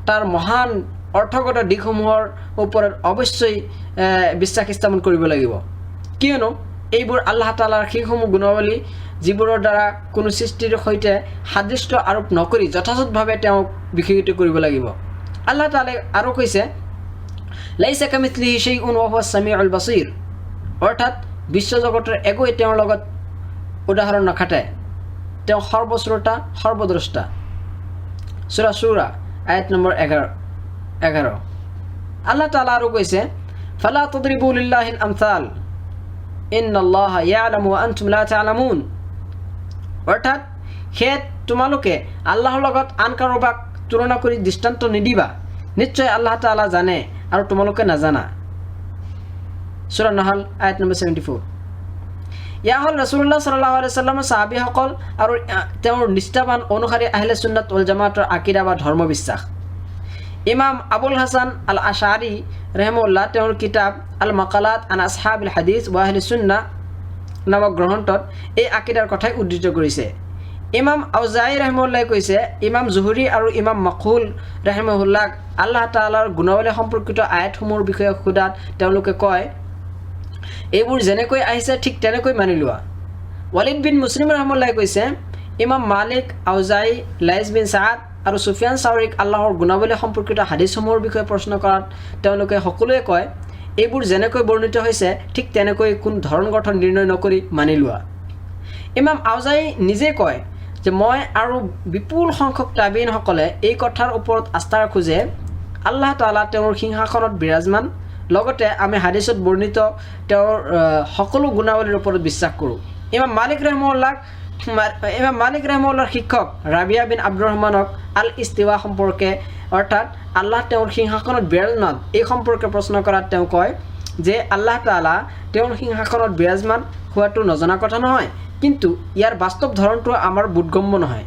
তাৰ মহান অৰ্থগত দিশসমূহৰ ওপৰত অৱশ্যই বিশ্বাস স্থাপন কৰিব লাগিব, কিয়নো এইবোৰ আল্লাহ তাআলাৰ সেইসমূহ গুণাৱলী যিবোৰৰ দ্বাৰা কোনো সৃষ্টিৰ সৈতে সাদৃশ্য আৰোপ নকৰি যথাযথভাৱে তেওঁক বিকৃত কৰিব লাগিব। আল্লাহ তাআলাই আৰু কৈছে লাইছা কামিথলিহি শাইউন ওয়া হুৱাছ সামিউল বাছিৰ, অৰ্থাৎ বিশ্বজগতৰ একোৱে তেওঁৰ লগত উদাহৰণ নাখাটে, তেওঁ সৰ্বশ্ৰোতা সৰ্বদ্ৰষ্টা। সূৰা শুৰা আয়াত নম্বৰ 11। আল্লাহ তাআলা আৰু কৈছে ফালা তাদৰিবু লিল্লাহিল আমছাল ইন্নাল্লাহা ইয়ালামু ওয়া আনতুম লা তা'লামুন, অৰ্থাৎ সেয়ে তোমালোকে আল্লাহৰ লগত আন কাৰোবাক তুলনা কৰি দৃষ্টান্ত নিদিবা, নিশ্চয় আল্লাহ তাআলা জানে আৰু তোমালোকে নাজানা। সূৰা নহল আয়াত নম্বৰ 74। ইয়া হ'ল ৰাসূলুল্লাহ সাল্লাল্লাহু আলাইহি ওয়াসাল্লামৰ সাহাবীসকল আৰু তেওঁৰ নিষ্ঠাবান অনুসাৰী আহলে সুন্নাত ওয়াল জামাতৰ আকীদা বা ধৰ্ম বিশ্বাস। ইমাম আবুল হাসান আল আশআৰী ৰাহিমাহুল্লাহ তেওঁৰ কিতাব আল মাকালাত আন আসহাবিল হাদিছ ওয়া আহলি সুন্নাহ নামক গ্ৰন্থত এই আকীদাৰ কথাই উদ্ধৃত কৰিছে। ইমাম আউজাই ৰাহিমাহুল্লাহ কৈছে ইমাম জুহৰী আৰু ইমাম মাকহুল ৰাহিমাহুল্লাহ আল্লাহ তাআলাৰ গুণাৱলী সম্পৰ্কিত আয়াতসমূহৰ বিষয়ে সোধাত তেওঁলোকে কয় এইবোৰ যেনেকৈ আহিছে ঠিক তেনেকৈ মানি লোৱা। ৱালিদ বিন মুছলিম ৰাহিমাহুল্লাহ কৈছে ইমাম মালিক, আউজাই, লাইছ বিন সাদ আৰু সুফিয়ান চাউৰীক আল্লাহৰ গুণাৱলী সম্পৰ্কিত হাদিছসমূহৰ বিষয়ে প্ৰশ্ন কৰাত তেওঁলোকে সকলোৱে কয় এইবোৰ যেনেকৈ বৰ্ণিত হৈছে ঠিক তেনেকৈ কোনো ধৰণ গঠন নিৰ্ণয় নকৰি মানি লোৱা। ইমাম আউজাই নিজে কয় যে মই আৰু বিপুল সংখ্যক তাবিঈনসকলে এই কথাৰ ওপৰত আস্থা ৰাখোঁ যে আল্লাহ তাআলা তেওঁৰ সিংহাসনত বিৰাজমান, লগতে আমি হাদিছত বৰ্ণিত তেওঁৰ সকলো গুণাৱলীৰ ওপৰত বিশ্বাস কৰোঁ। ইমাম মালিক ৰাহিমাহুল্লাহৰ শিক্ষক ৰাবিয়া বিন আব্দুৰ ৰহমানক আল ইস্তিৱা সম্পৰ্কে অৰ্থাৎ আল্লাহ তেওঁৰ সিংহাসনত বিৰাজমান এই সম্পৰ্কে প্ৰশ্ন কৰাত তেওঁ কয় যে আল্লাহ তাআলা তেওঁৰ সিংহাসনত বিৰাজমান হোৱাটো নজনা কথা নহয়, কিন্তু ইয়াৰ বাস্তৱ ধৰণটো আমাৰ বোধগম্য নহয়।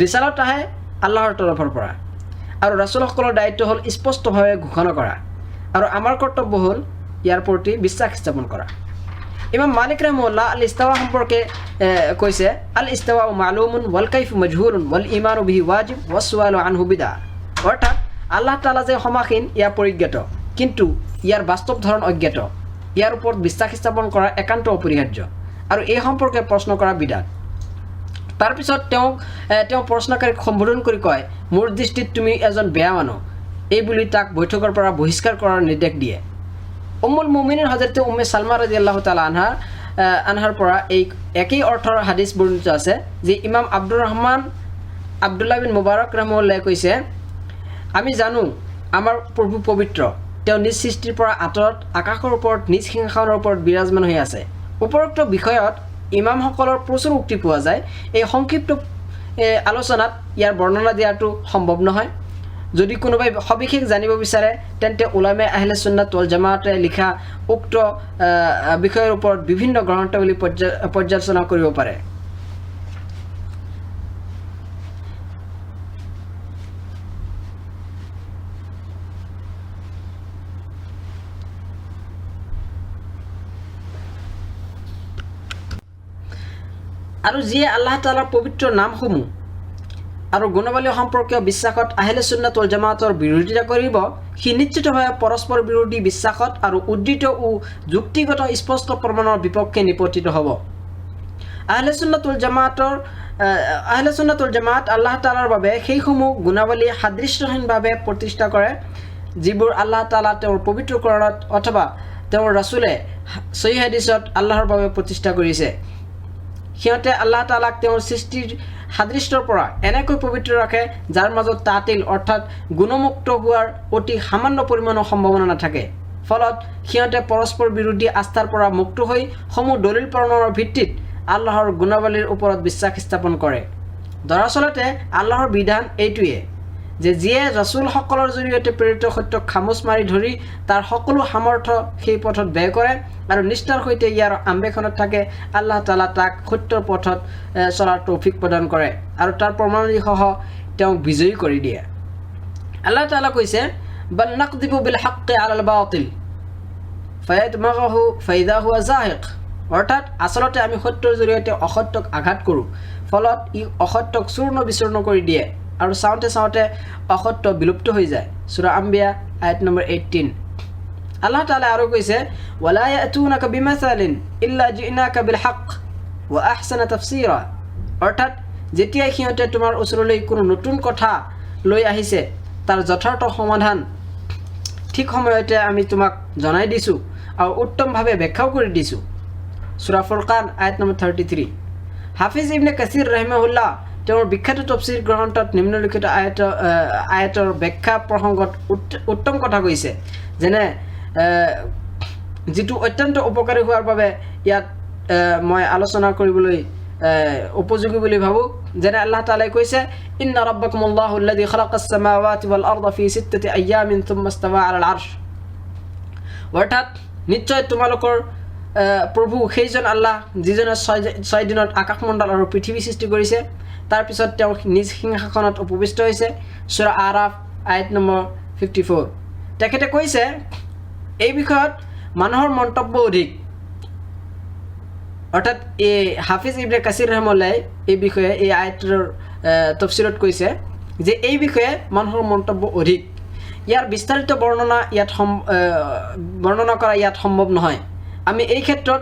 ৰিচালত আহে আল্লাহৰ তৰফৰ পৰা আৰু ৰাসূলসকলৰ দায়িত্ব হ'ল স্পষ্টভাৱে ঘোষণা কৰা আৰু আমাৰ কৰ্তব্য হ'ল ইয়াৰ প্ৰতি বিশ্বাস স্থাপন কৰা। ইমাম মালিক ৰাহিমাহুল্লাহ আল ইস্তাৱা সম্পৰ্কে কৈছে আল ইস্তাৱা মালুমুন ওয়াল কাইফু মাজহুলুন ওয়াল ঈমানু বিহি ওয়াজিব ওয়াস সুআলু আনহু বিদআ, অৰ্থাৎ আল্লাহ তাআলা যে সমাসীন ইয়া পৰিজ্ঞাত, কিন্তু ইয়াৰ বাস্তৱ ধৰণ অজ্ঞাত, ইয়াৰ ওপৰত বিশ্বাস স্থাপন কৰা একান্ত অপৰিহাৰ্য আৰু এই সম্পৰ্কে প্ৰশ্ন কৰা বিদাত। তাৰপিছত তেওঁ প্ৰশ্নকাৰীক সম্বোধন কৰি কয় মোৰ দৃষ্টিত তুমি এজন বেয়া মানুহ, এই বুলি তাক বৈঠকৰ পৰা বহিষ্কাৰ কৰাৰ নিৰ্দেশ দিয়ে। উম্মুল মুমিনিন হযৰতে উম্মে সালমা ৰাদিয়াল্লাহু তাআলা আনহাৰ পৰা এই একেই অৰ্থৰ হাদিছ বৰ্ণিত আছে যে ইমাম আব্দুল্লাহ বিন মুবাৰক ৰাহিমাহুল্লাহ কৈছে আমি জানো আমাৰ প্ৰভু পবিত্ৰ, তেওঁ নিজ সৃষ্টিৰ পৰা আঁতৰত আকাশৰ ওপৰত নিজ সিংহাসনৰ ওপৰত বিৰাজমান হৈ আছে। উপৰোক্ত বিষয়ত ইমামসকলৰ প্ৰচুৰ উক্তি পোৱা যায়। এই সংক্ষিপ্ত আলোচনাত ইয়াৰ বৰ্ণনা দিয়াটো সম্ভৱ নহয়। যদি কোনোবাই সবিশেষ জানিব বিচাৰে তেন্তে উলামায়ে আহলে সুন্নাত ওয়াল জামাতে লিখা উক্ত বিষয়ৰ ওপৰত বিভিন্ন গ্ৰন্থাৱলী পৰ্যালোচনা কৰিব পাৰে। আৰু যিয়ে আল্লাহ তাআলাৰ পবিত্ৰ নামসমূহ আৰু গুণাৱলী সম্পৰ্কীয় বিশ্বাসত আহলে সুন্নাত ওয়াল জামাতৰ বিৰোধিতা কৰিব, সি নিশ্চিতভাৱে পৰস্পৰ বিৰোধী বিশ্বাসত আৰু উদ্ধৃত ও যুক্তিগত স্পষ্ট প্ৰমাণৰ বিপক্ষে নিপতিত হ'ব। আহলে সুন্নাত ওয়াল জামাত আল্লাহ তাআলাৰ বাবে সেইসমূহ গুণাৱলী সাদৃশ্যহীনভাৱে প্ৰতিষ্ঠা কৰে যিবোৰ আল্লাহ তাআলা তেওঁৰ পবিত্ৰ কোৰাণত অথবা তেওঁৰ ৰাসূলে সহিহ হাদিছত আল্লাহৰ বাবে প্ৰতিষ্ঠা কৰিছে। সিহঁতে আল্লাহ তাআলাক তেওঁৰ সৃষ্টিৰ সাদৃশ্যৰ পৰা এনেকৈ পবিত্ৰ ৰাখে যাৰ মাজত তাতিল অৰ্থাৎ গুণমুক্ত হোৱাৰ অতি সামান্য পৰিমাণৰ সম্ভাৱনা নাথাকে। ফলত সিহঁতে পৰস্পৰ বিৰোধী আস্থাৰ পৰা মুক্ত হৈ সমূহ দলিল প্ৰমাণৰ ভিত্তিত আল্লাহৰ গুণাৱলীৰ ওপৰত বিশ্বাস স্থাপন কৰে। দৰাচলতে আল্লাহৰ বিধান এইটোৱে যে যিয়ে ৰাসূলসকলৰ জৰিয়তে প্ৰেৰিত সত্যক খামোচ মাৰি ধৰি তাৰ সকলো সামৰ্থ্য সেই পথত ব্যয় কৰে আৰু নিষ্ঠাৰ সৈতে ইয়াৰ আম্বেক্ষণত থাকে, আল্লাহ তাআলা তাক সত্যৰ পথত চলাৰ তৌফিক প্ৰদান কৰে আৰু তাৰ প্ৰমাণিসহ তেওঁক বিজয়ী কৰি দিয়ে। আল্লাহ তাআলা কৈছে, বাল নাকযিবু বিল হাক্কি আলাল বাতিল ফায়াদমাগহু ফাইদা হুৱা জাহিক, অৰ্থাৎ আচলতে আমি সত্যৰ জৰিয়তে অসত্যক আঘাত কৰোঁ, ফলত ই অসত্যক চূৰ্ণ বিচূৰ্ণ কৰি দিয়ে আৰু চাওঁতে চাওঁতে অসত্য বিলুপ্ত হৈ যায়। সূৰা আম্বিয়া আয়াত নম্বৰ 18। আল্লাহ তাআলা আৰু কৈছে, ওয়ালা ইয়াতুনাকা বিমাসালিন ইল্লা জিনাকা বিল হক ওয়া আহসানা তাফসীৰা, অৰ্থাৎ যেতিয়াই সিহঁতে তোমাৰ ওচৰলৈ কোনো নতুন কথা লৈ আহিছে তাৰ যথাৰ্থ সমাধান ঠিক সময়তে আমি তোমাক জনাই দিছোঁ আৰু উত্তমভাৱে ব্যাখ্যাও কৰি দিছোঁ। সূৰা ফুৰকান আয়াত নম্বৰ 33। হাফিজ ইবনে কাসিৰ ৰাহিমাহুল্লাহ তেওঁৰ বিখ্যাত তফসিৰ গ্ৰন্থত নিম্নলিখিত আয়াতৰ ব্যাখ্যা প্ৰসংগত উত্তম কথা কৈছে, যেনে যিটো অত্যন্ত উপকাৰী হোৱাৰ বাবে ইয়াত মই আলোচনা কৰিবলৈ উপযোগী বুলি ভাবোঁ। যেনে আল্লাহ তাআলাই কৈছে, ইন্না ৰাব্বাকুমুল্লাহু আল্লাযী খালাকাস সামাৱাতি ওয়াল আৰদা ফি সিত্তাতি আইয়ামিন থুম্মা ইস্তাৱা আলাল আৰশ, অৰ্থাৎ নিশ্চয় তোমালোকৰ প্ৰভু সেইজন আল্লাহ যিজনে 6 দিনত আকাশমণ্ডল আৰু পৃথিৱী সৃষ্টি কৰিছে, তাৰপিছত তেওঁ নিজ সিংহাসনত উপবিষ্ট হৈছে। সূৰা আৰাফ আয়াত নম্বৰ 54। তেখেতে কৈছে, এই বিষয়ত মানুহৰ মন্তব্য অধিক, অৰ্থাৎ এই হাফিজ ইবনে কাসিৰ ৰহমাহুল্লাহ এই বিষয়ে এই আয়াতৰ তফসিৰত কৈছে যে এই বিষয়ে মানুহৰ মন্তব্য অধিক, ইয়াৰ বিস্তাৰিত বৰ্ণনা কৰা ইয়াত সম্ভৱ নহয়। আমি এই ক্ষেত্ৰত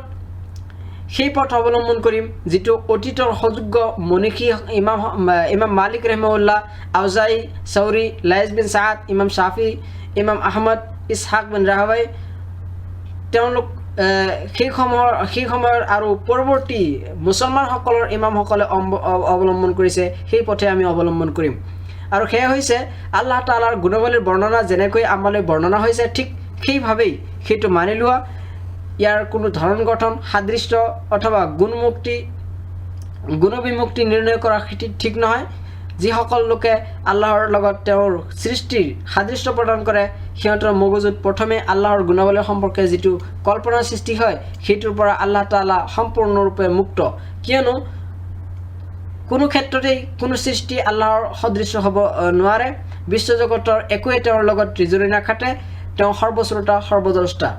সেই পথ অৱলম্বন কৰিম যিটো অতীতৰ সুযোগ্য মনীষী ইমাম মালিক ৰহমাহুল্লাহ, আউজাই, চৌৰি, লাইছ বিন ছাদ, ইমাম শাফি, ইমাম আহমদ, ইছহাক বিন ৰাহৱাই তেওঁলোক সেই সময়ৰ আৰু পৰৱৰ্তী মুছলমানসকলৰ ইমামসকলে অৱলম্বন কৰিছে, সেই পথে আমি অৱলম্বন কৰিম। আৰু সেয়া হৈছে আল্লাহ তাআলাৰ গুণাৱলীৰ বৰ্ণনা যেনেকৈ আমালৈ বৰ্ণনা হৈছে ঠিক সেইভাৱেই সেইটো মানি লোৱা। ইয়াৰ কোনো ধৰণ গঠন, সাদৃশ্য অথবা গুণবিমুক্তি নিৰ্ণয় কৰা ঠিক নহয়। যিসকল লোকে আল্লাহৰ লগত তেওঁৰ সৃষ্টিৰ সাদৃশ্য প্ৰদান কৰে সিহঁতৰ মগজুত প্ৰথমে আল্লাহৰ গুণাৱলী সম্পৰ্কে যিটো কল্পনাৰ সৃষ্টি হয় সেইটোৰ পৰা আল্লাহ তাআলা সম্পূৰ্ণৰূপে মুক্ত, কিয়নো কোনো ক্ষেত্ৰতেই কোনো সৃষ্টি আল্লাহৰ সদৃশ্য হ'ব নোৱাৰে। বিশ্বজগতৰ একোৱে তেওঁৰ লগত ত্ৰিজুৰি নাখাটে, তেওঁ সৰ্বশ্ৰোতা সৰ্বদ্ৰষ্টা।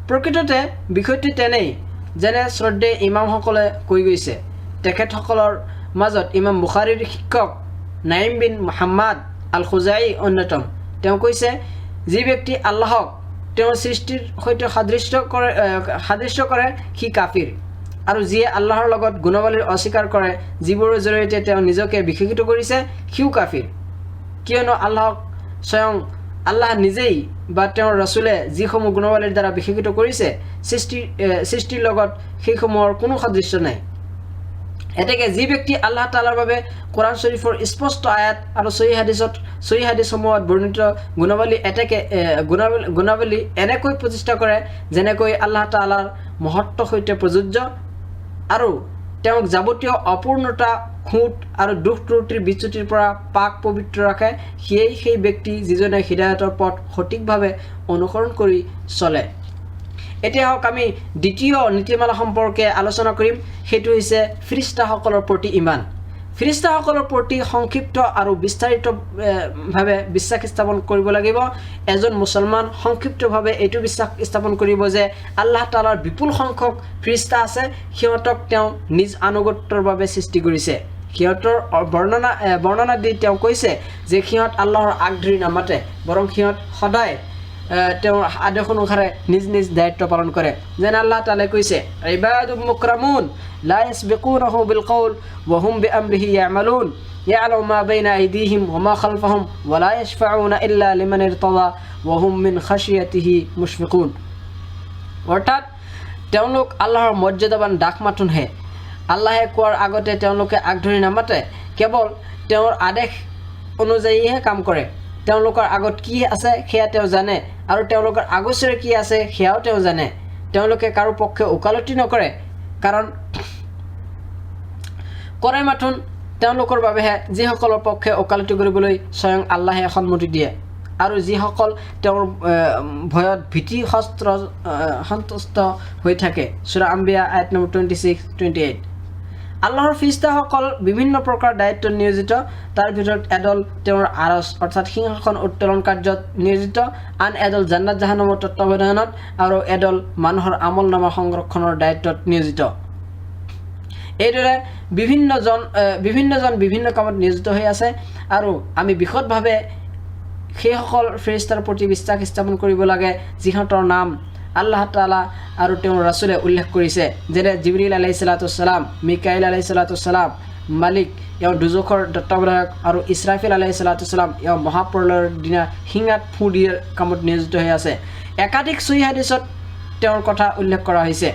প্ৰকৃততে বিষয়টি তেনেই যেনে শ্ৰদ্ধেয় ইমামসকলে কৈ গৈছে। তেখেতসকলৰ মাজত ইমাম বুখাৰীৰ শিক্ষক নাইম বিন মুহাম্মাদ আল খুজাই অন্যতম। তেওঁ কৈছে, যি ব্যক্তি আল্লাহক তেওঁৰ সৃষ্টিৰ সৈতে সাদৃশ্য কৰে সি কাফিৰ, আৰু যিয়ে আল্লাহৰ লগত গুণাৱলীৰ অস্বীকাৰ কৰে যিবোৰৰ জৰিয়তে তেওঁ নিজকে বিশেষিত কৰিছে সিও কাফিৰ, কিয়নো স্বয়ং আল্লাহ নিজেই বা তেওঁৰ ৰাসূলে যিসমূহ গুণাৱলীৰ দ্বাৰা বিশেষিত কৰিছে সৃষ্টিৰ লগত সেইসমূহৰ কোনো সাদৃশ্য নাই। এতেকে যি ব্যক্তি আল্লাহ তাআলাৰ বাবে কোৰআন শৰীফৰ স্পষ্ট আয়াত আৰু সহিহ হাদিছসমূহত বৰ্ণিত গুণাৱলী এনেকৈ প্ৰতিষ্ঠা কৰে যেনেকৈ আল্লাহ তাআলাৰ মহত্বৰ সৈতে প্ৰযোজ্য আৰু তেওঁক যাৱতীয় অপূৰ্ণতা, খুঁত আৰু দুখ ত্ৰুটিৰ বিচ্যুতিৰ পৰা পাক পবিত্ৰ ৰাখে, সিয়েই সেই ব্যক্তি যিজনে হৃদায়তৰ পথ সঠিকভাৱে অনুসৰণ কৰি চলে। এতিয়া হওক আমি দ্বিতীয় নীতিমালা সম্পৰ্কে আলোচনা কৰিম, সেইটো হৈছে ফিৰিষ্টাসকলৰ প্ৰতি ইমান। ফিৰিষ্টাসকলৰ প্ৰতি সংক্ষিপ্ত আৰু বিস্তাৰিতভাৱে বিশ্বাস স্থাপন কৰিব লাগিব। এজন মুছলমান সংক্ষিপ্তভাৱে এইটো বিশ্বাস স্থাপন কৰিব যে আল্লাহ তাআলাৰ বিপুল সংখ্যক ফিৰিষ্টা আছে, সিহঁতক তেওঁ নিজ আনুগত্যৰ বাবে সৃষ্টি কৰিছে। সিহঁতৰ বৰ্ণনা দি তেওঁ কৈছে যে সিহঁত আল্লাহৰ আগ ধৰি নামাতে, বৰং সিহঁত সদায় তেওঁৰ আদেশ অনুসাৰে নিজ নিজ দায়িত্ব পালন কৰে। যেনে আল্লাহ তাআলাই কৈছে, ইবাদুম মুকৰামুন লা ইয়াসবিকুনাহু বিল কওল ওয়া হুম বিআমৰিহি ইয়ামালুন ইয়ালামু মা বাইনা আইদিহিম ওয়া মা খালফাহুম ওয়া লা ইয়াশফাউনা ইল্লা লিমান ইরতাদা ওয়া হুম মিন খাশিয়াতিহি মুশফিকুন। অৰ্থাৎ তেওঁলোক আল্লাহৰ মৰ্যাদাবান ডাক মাতোনহে। আল্লাহে কোৱাৰ আগতে তেওঁলোকে আগ ধৰি নামাতে, কেৱল তেওঁৰ আদেশ অনুযায়ীহে কাম কৰে। তেওঁলোকৰ আগত কি আছে সেয়া তেওঁ জানে, আৰু তেওঁলোকৰ আগচৰে কি আছে সেয়াও তেওঁ জানে। তেওঁলোকে কাৰো পক্ষে ওকালতি নকৰে, কাৰণ কৰে মাথোন তেওঁলোকৰ বাবেহে যিসকলৰ পক্ষে ওকালতি কৰিবলৈ স্বয়ং আল্লাহে সন্মতি দিয়ে, আৰু যিসকল তেওঁৰ ভয়ত ভীতি সন্তুষ্ট হৈ থাকে। সূৰা আম্বিয়া আয়াত নম্বৰ 26-28। আল্লাহৰ ফিৰিষ্টাসকল বিভিন্ন প্ৰকাৰ দায়িত্বত নিয়োজিত। তাৰ ভিতৰত এদল তেওঁৰ আৰচ অৰ্থাৎ সিংহাসন উত্তোলন কাৰ্যত নিয়োজিত, আন এদল জান্নাত জাহান্নামৰ তত্ত্বাৱধানত, আৰু এদল মানুহৰ আমলনামা সংৰক্ষণৰ দায়িত্বত নিয়োজিত। এইদৰে বিভিন্নজন বিভিন্ন কামত নিয়োজিত হৈ আছে, আৰু আমি বিশদভাৱে সেইসকল ফিৰিষ্টাৰ প্ৰতি বিশ্বাস স্থাপন কৰিব লাগে যিহঁতৰ নাম আল্লাহ তাআলা আৰু তেওঁৰ ৰাছুলে উল্লেখ কৰিছে। যেনে জিবৰিল আলাইহিছ সালাম, মিকাইল আলাইহিছ সালাম, মালিক এওঁ দুজখৰ তত্ত্বাৱধায়ক, আৰু ইছৰাফিল আলাইহিছ সালাম এওঁ মহাপ্ৰলয়ৰ দিনা শিঙাত ফু দিয়াৰ কামত নিয়োজিত হৈ আছে। একাধিক সহিহ হাদিছত তেওঁৰ কথা উল্লেখ কৰা হৈছে।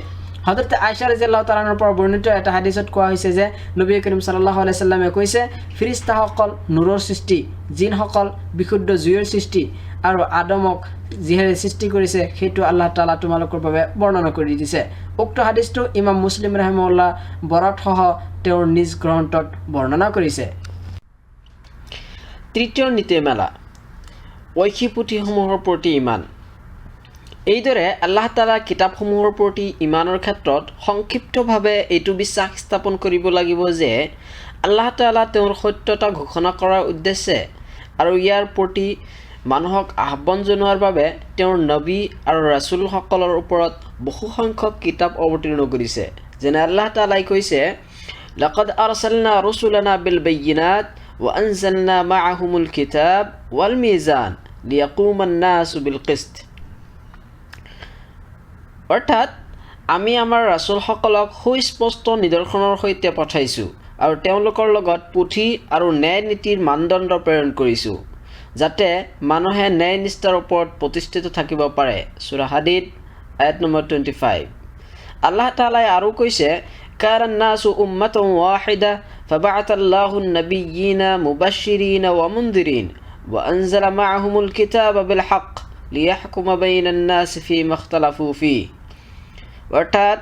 হযৰত আয়েশা ৰাদিয়াল্লাহু তাআলাৰ পৰা বৰ্ণিত এটা হাদিছত কোৱা হৈছে যে নবী কৰীম সাল্লাল্লাহু আলাইহি সাল্লামে কৈছে, ফিৰিষ্টাসকল নূৰৰ সৃষ্টি, জিনসকল বিশুদ্ধ জুইৰ সৃষ্টি, আৰু আদমক যিহেৰে সৃষ্টি কৰিছে সেইটো আল্লাহ তাআলা তোমালোকৰ বাবে বৰ্ণনা কৰি দিছে। উক্ত হাদিছটো ইমাম মুছলিম ৰাহিমাহুল্লাহ বৰাতসহ তেওঁৰ নিজ গ্ৰন্থত বৰ্ণনা কৰিছে। তৃতীয় নীতিমালা, ঐশী পুথিসমূহৰ প্ৰতি ইমান। এইদৰে আল্লাহ তাআলাৰ কিতাপসমূহৰ প্ৰতি ইমানৰ ক্ষেত্ৰত সংক্ষিপ্তভাৱে এইটো বিশ্বাস স্থাপন কৰিব লাগিব যে আল্লাহ তাআলা তেওঁৰ সত্যতা ঘোষণা কৰাৰ উদ্দেশ্যে আৰু ইয়াৰ প্ৰতি মানুহক আহ্বান জনোৱাৰ বাবে তেওঁৰ নবী আৰু ৰাছুলসকলৰ ওপৰত বহুসংখ্যক কিতাপ অৱতীৰ্ণ কৰিছে। যেনে আল্লাহ তাআলাই কৈছে, লাকাদ আৰসালনা ৰুসুলানা বিল বাইয়িনাত ওয়া আনজালনা মাআহুমুল কিতাব ওয়াল মিজান লিয়াকুমান নাসু বিল কিস্ত। অৰ্থাৎ আমি আমাৰ ৰাছুলসকলক সুস্পষ্ট নিদৰ্শনৰ সৈতে পঠাইছোঁ, আৰু তেওঁলোকৰ লগত পুথি আৰু ন্যায় নীতিৰ মানদণ্ড প্ৰেৰণ কৰিছোঁ, যাতে মানুহে ন্যায় নিষ্ঠাৰ ওপৰত প্ৰতিষ্ঠিত থাকিব পাৰে। সূৰা হাদীদ আয়াত নম্বৰ 25। আল্লাহ তাআলাই আৰু কৈছে, কানান নাসু উম্মাতান ওয়াহিদা ফাবাআতাল্লাহুন নাবিয়্যিনা মুবাশশিৰিনা ওয়া মুনযিৰিন ওয়া আনজালা মাআহুমুল কিতাবা বিল হক লিয়াহকুমা বাইনান নাসি ফীমা ইখতালাফু ফীহ। অৰ্থাৎ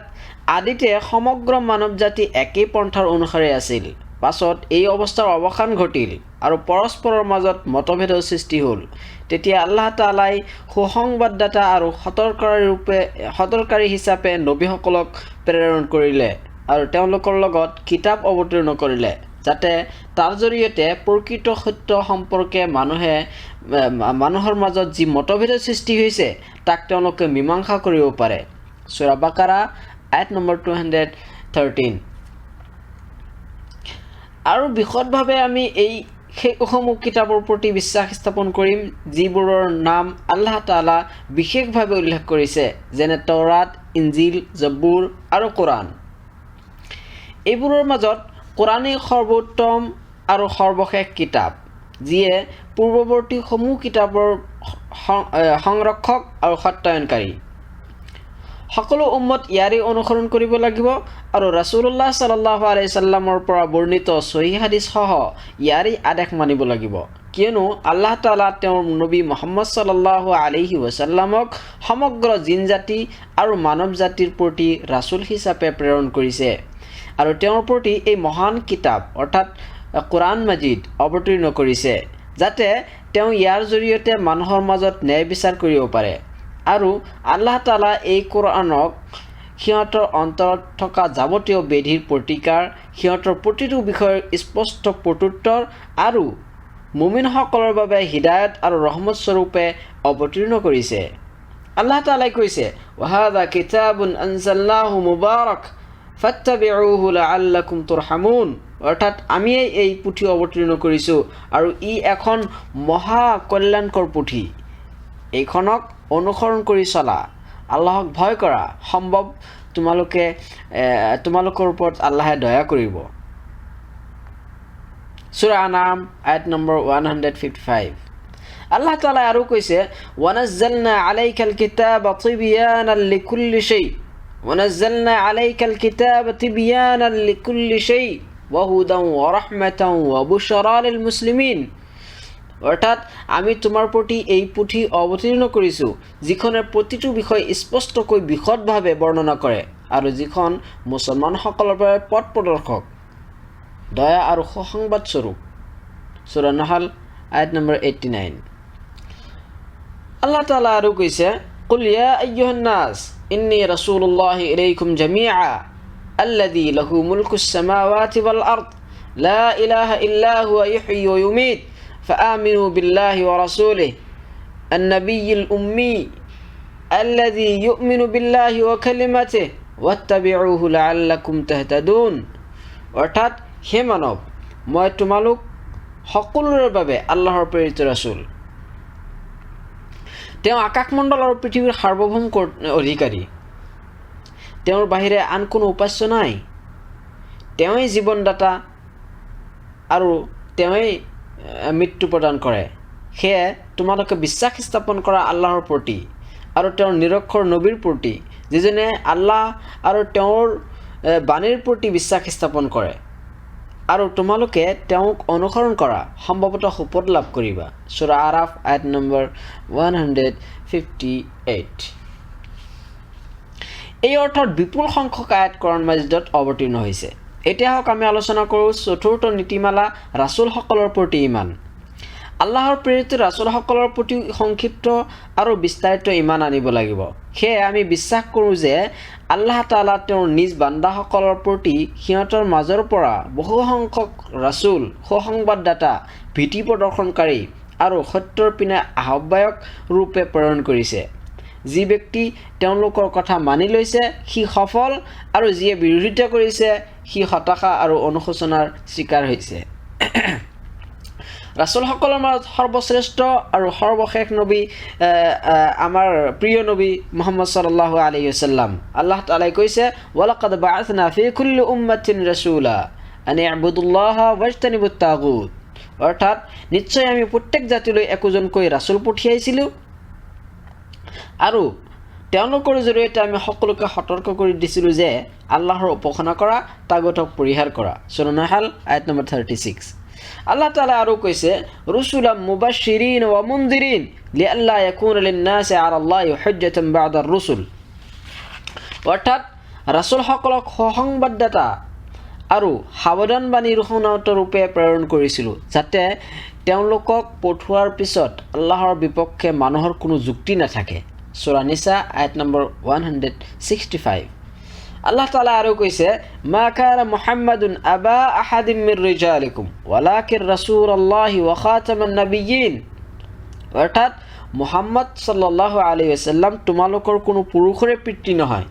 আদিতে সমগ্ৰ মানৱ জাতি একেই পন্থাৰ অনুসাৰে আছিল, পাছত এই অৱস্থাৰ অৱসান ঘটিল আৰু পৰস্পৰৰ মাজত মতভেদৰ সৃষ্টি হ'ল। তেতিয়া আল্লাহ তাআলাই সুসংবাদদাতা আৰু সতৰ্কাৰী হিচাপে নবীসকলক প্ৰেৰণ কৰিলে আৰু তেওঁলোকৰ লগত কিতাপ অৱতীৰ্ণ কৰিলে, যাতে তাৰ জৰিয়তে প্ৰকৃত সত্য সম্পৰ্কে মানুহৰ মাজত যি মতভেদৰ সৃষ্টি হৈছে তাক তেওঁলোকে মীমাংসা কৰিব পাৰে। সূৰা বাকাৰা আয়াত নম্বৰ 213। আৰু বিশদভাৱে আমি সেইসমূহ কিতাপৰ প্ৰতি বিশ্বাস স্থাপন কৰিম যিবোৰৰ নাম আল্লাহ তাআলা বিশেষভাৱে উল্লেখ কৰিছে, যেনে তৌৰাত, ইঞ্জিল, জবুৰ আৰু কোৰাণ। এইবোৰৰ মাজত কোৰাণেই সৰ্বোত্তম আৰু সৰ্বশেষ কিতাপ, যিয়ে পূৰ্বৱৰ্তী সমূহ কিতাপৰ সংৰক্ষক আৰু সত্যায়নকাৰী। সকলো উম্মত ইয়াৰেই অনুসৰণ কৰিব লাগিব, আৰু ৰাছুলুল্লাহ সাল্লাল্লাহু আলাইহি সাল্লামৰ পৰা বৰ্ণিত সহিহ হাদিছসহ ইয়াৰেই আদেশ মানিব লাগিব, কিয়নো আল্লাহ তাআলা তেওঁৰ নবী মুহাম্মদ সাল্লাল্লাহু আলাইহি ওয়াসাল্লামক সমগ্ৰ জিন জাতি আৰু মানৱ জাতিৰ প্ৰতি ৰাছুল হিচাপে প্ৰেৰণ কৰিছে, আৰু তেওঁৰ প্ৰতি এই মহান কিতাপ অৰ্থাৎ কোৰাণ মাজিদ অৱতীৰ্ণ কৰিছে, যাতে তেওঁ ইয়াৰ জৰিয়তে মানুহৰ মাজত ন্যায় বিচাৰ কৰিব পাৰে। আৰু আল্লাহ তাআলা এই কোৰাণক সিহঁতৰ অন্তৰত থকা যাৱতীয় বেধিৰ প্ৰতিকাৰ, সিহঁতৰ প্ৰতিটো বিষয়ৰ স্পষ্ট প্ৰত্যুত্তৰ আৰু মুমিনসকলৰ বাবে হিদায়ত আৰু ৰহমত স্বৰূপে অৱতীৰ্ণ কৰিছে। আল্লাহ তাআলাই কৈছে, ওয়াহাদা কিতাবুন আনজালনাহু মুবাৰাক ফাত্তাবিউহু লাআল্লাকুম তুৰহামুন। অৰ্থাৎ আমিয়েই এই পুথি অৱতীৰ্ণ কৰিছোঁ আৰু ই এখন মহা কল্যাণকৰ পুথি। এইখনক অনুসৰণ কৰি চলা, আল্লাহক ভয় কৰা, সম্ভৱ তোমালোকৰ ওপৰত আল্লাহে দয়া কৰিব। সূৰা আনাম আয়াত নম্বৰ 155। আল্লাহ তাআলা আৰু কৈছে, ওয়ানাজ্জালনা আলাইকাল কিতাবা তিবয়ানাল লিকুল্লি শাই ওয়ানাজ্জালনা আলাইকাল কিতাবা তিবয়ানাল লিকুল্লি শাই ওয়া হুদান ওয়া রাহমাতান ওয়া বুশরা লিল মুসলিমিন। অৰ্থাৎ আমি তোমাৰ প্ৰতি এই পুথি অৱতীৰ্ণ কৰিছোঁ যিখনে প্ৰতিটো বিষয় স্পষ্টকৈ বিশদভাৱে বৰ্ণনা কৰে আৰু যিখন মুছলমানসকলৰ বাবে পথ প্ৰদৰ্শক, দয়া আৰু সুসংবাদ স্বৰূপ। সূৰা নাহল আয়াত নম্বৰ 89। আল্লাহ তাআলা আৰু কৈছে, কুল ইয়া আইয়ুহান নাস ইন্নী ৰাসূলুল্লাহি ইলাইকুম জামিআ আল্লাযী লাহু মুলকুস সামাওয়াতি ওয়াল আরদ লা ইলাহা ইল্লা হুয়া ইহয়ী ওয়া ইউমীত فآمنوا بالله ورسوله النبي الأمي الذي يؤمن بالله وكلمته واتبعوه لعلكم تهتدون। অৰ্থাৎ হে মানৱ, মই তোমালোক সকলোৰে বাবে আল্লাহৰ প্ৰেৰিত ৰাসূল। তেওঁ আকাশমণ্ডল আৰু পৃথিৱীৰ সাৰ্বভৌম অধিকাৰী। তেওঁৰ বাহিৰে আন কোনো উপাস্য নাই। তেওঁই জীৱনদাতা আৰু তেওঁই মৃত্যু প্ৰদান কৰে। সেয়ে তোমালোকে বিশ্বাস স্থাপন কৰা আল্লাহৰ প্ৰতি আৰু তেওঁৰ নিৰক্ষৰ নবীৰ প্ৰতি, যিজনে আল্লাহ আৰু তেওঁৰ বাণীৰ প্ৰতি বিশ্বাস স্থাপন কৰে, আৰু তোমালোকে তেওঁক অনুসৰণ কৰা, সম্ভৱতঃ সুপথ লাভ কৰিবা। সূৰা আৰাফ আয়াত নম্বৰ 158। এই অৰ্থত বিপুল সংখ্যক আয়াত কোৰাণ মাজিদত অৱতীৰ্ণ হৈছে। এতিয়া হওক আমি আলোচনা কৰোঁ চতুৰ্থ নীতিমালা, ৰাছুলসকলৰ প্ৰতি ইমান। আল্লাহৰ প্ৰেৰিত ৰাছুলসকলৰ প্ৰতি সংক্ষিপ্ত আৰু বিস্তাৰিত ইমান আনিব লাগিব। সেয়ে আমি বিশ্বাস কৰোঁ যে আল্লাহ তাআলা তেওঁৰ নিজ বান্দাসকলৰ প্ৰতি সিহঁতৰ মাজৰ পৰা বহু সংখ্যক ৰাছুল, সুসংবাদদাতা, ভীতি প্ৰদৰ্শনকাৰী আৰু সত্যৰ পিনে আহ্বায়ক ৰূপে প্ৰেৰণ কৰিছে। যি ব্যক্তি তেওঁলোকৰ কথা মানি লৈছে সি সফল, আৰু যিয়ে বিৰোধিতা কৰিছে সি হতাশা আৰু অনুশোচনাৰ শিকাৰ হৈছে। ৰাছুলসকলৰ মাজত সৰ্বশ্ৰেষ্ঠ আৰু সৰ্বশেষ নবী আমাৰ প্ৰিয় নবী মুহাম্মদ সাল্লাল্লাহু আলাইহি ওয়াসাল্লাম। আল্লাহ তাআলাই কৈছে, ওয়ালাকাদ বাআথনা ফি কুল্লি উম্মাতিন ৰাছুলা আন ইবুদুল্লাহা ওয়াজতানিবুত তাগুত। অৰ্থাৎ নিশ্চয় আমি প্ৰত্যেক জাতিলৈ একোজনকৈ ৰাছুল পঠিয়াইছিলোঁ আৰু তেওঁলোকৰ জৰিয়তে আমি সকলোকে সতৰ্ক কৰি দিছিলোঁ যে আল্লাহৰ উপাসনা কৰা, তাগুতক পৰিহাৰ কৰা। সূৰা নাহল আয়াত নম্বৰ 36। আল্লাহ তাআলা আৰু কৈছে, ৰুসুলাম মুবাশশিৰিন ওয়া মুনদিৰিন লিআল্লা ইয়াকুনা লিন-নাসি আলাল্লাহি হুজ্জাতান বা'দাৰ ৰুসুল। অৰ্থাৎ ৰাছুলসকলক সুসংবাদদাতা আৰু সাৱধানবাণী শুনাওঁত ৰূপে প্ৰেৰণ কৰিছিলোঁ, যাতে তেওঁলোকক পঠোৱাৰ পিছত আল্লাহৰ বিপক্ষে মানুহৰ কোনো যুক্তি নাথাকে। সূৰা নিসা আয়াত নম্বৰ 165। আল্লাহ তাআলা আৰু কৈছে, মা কানা মুহাম্মাদুন আবা আহাদিম মিৰ ৰিজালিকুম ওয়ালাকিন ৰাসূলুল্লাহি ওয়া খাতামান নাবিয়্যিন। অৰ্থাৎ মুহাম্মদ সাল্লাল্লাহু আলাইহি ওয়াসাল্লাম তোমালোকৰ কোনো পুৰুষৰে পিতৃ নহয়,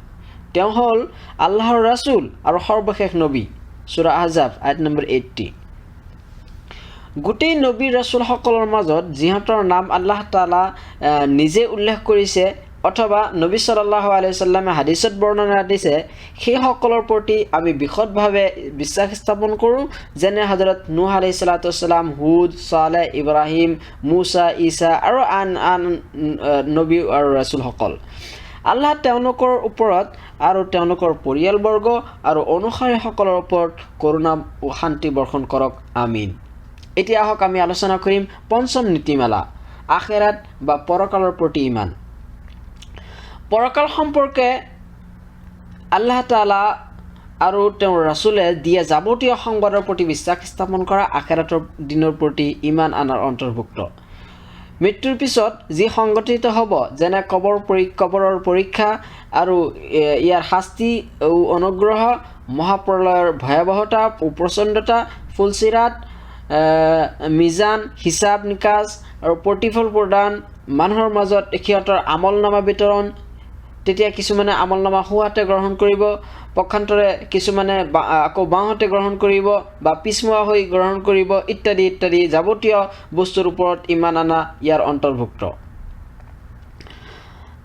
তেওঁ হ'ল আল্লাহৰ ৰাছুল আৰু সৰ্বশেষ নবী। সূৰা আহজাব আয়াত নম্বৰ 80। গোটেই নবী ৰাছুলসকলৰ মাজত যিহঁতৰ নাম আল্লাহ তাআলা নিজে উল্লেখ কৰিছে অথবা নবী সাল্লাল্লাহু আলাইহি ওয়াসাল্লামে হাদিছত বৰ্ণনা দিছে, সেইসকলৰ প্ৰতি আমি বিশদভাৱে বিশ্বাস স্থাপন কৰোঁ, যেনে হযৰত নূহ আলাইহিছ সালাতু ওয়াসসালাম, হুদ, সালেহ, ইব্ৰাহিম, মুছা, ঈসা আৰু আন নবী আৰু ৰাছুলসকল। আল্লাহ তেওঁলোকৰ ওপৰত আৰু তেওঁলোকৰ পৰিয়ালবৰ্গ আৰু অনুসাৰীসকলৰ ওপৰত কৰোণা ও শান্তি বৰ্ষণ কৰক, আমিন। এতিয়া আহক আমি আলোচনা কৰিম পঞ্চম নীতিমালা, আখিৰাত বা পৰকালৰ প্ৰতি ইমান। পৰকাল সম্পৰ্কে আল্লাহ তাআলা আৰু তেওঁৰ ৰাছুলে দিয়া যাৱতীয় সংবাদৰ প্ৰতি বিশ্বাস স্থাপন কৰা আখিৰাতৰ দিনৰ প্ৰতি ইমান আনাৰ অন্তৰ্ভুক্ত। মৃত্যুৰ পিছত যি সংঘটিত হ'ব যেনে কবৰৰ পৰীক্ষা আৰু ইয়াৰ শাস্তি অনুগ্ৰহ মহাপ্ৰলয়ৰ ভয়াৱহতা প্ৰচণ্ডতা ফুলচিৰাত মিজান হিচাপ নিকাচ আৰু প্ৰতিফল প্ৰদান মানুহৰ মাজত সিহঁতৰ আমলনামা বিতৰণ তেতিয়া কিছুমানে আমলনামা সোঁহাতে গ্ৰহণ কৰিব পক্ষান্তৰে কিছুমানে আকৌ বাওঁহাতে গ্ৰহণ কৰিব বা পিছমুৱা হৈ গ্ৰহণ কৰিব ইত্যাদি ইত্যাদি যাৱতীয় বস্তুৰ ওপৰত ইমান আনা ইয়াৰ অন্তৰ্ভুক্ত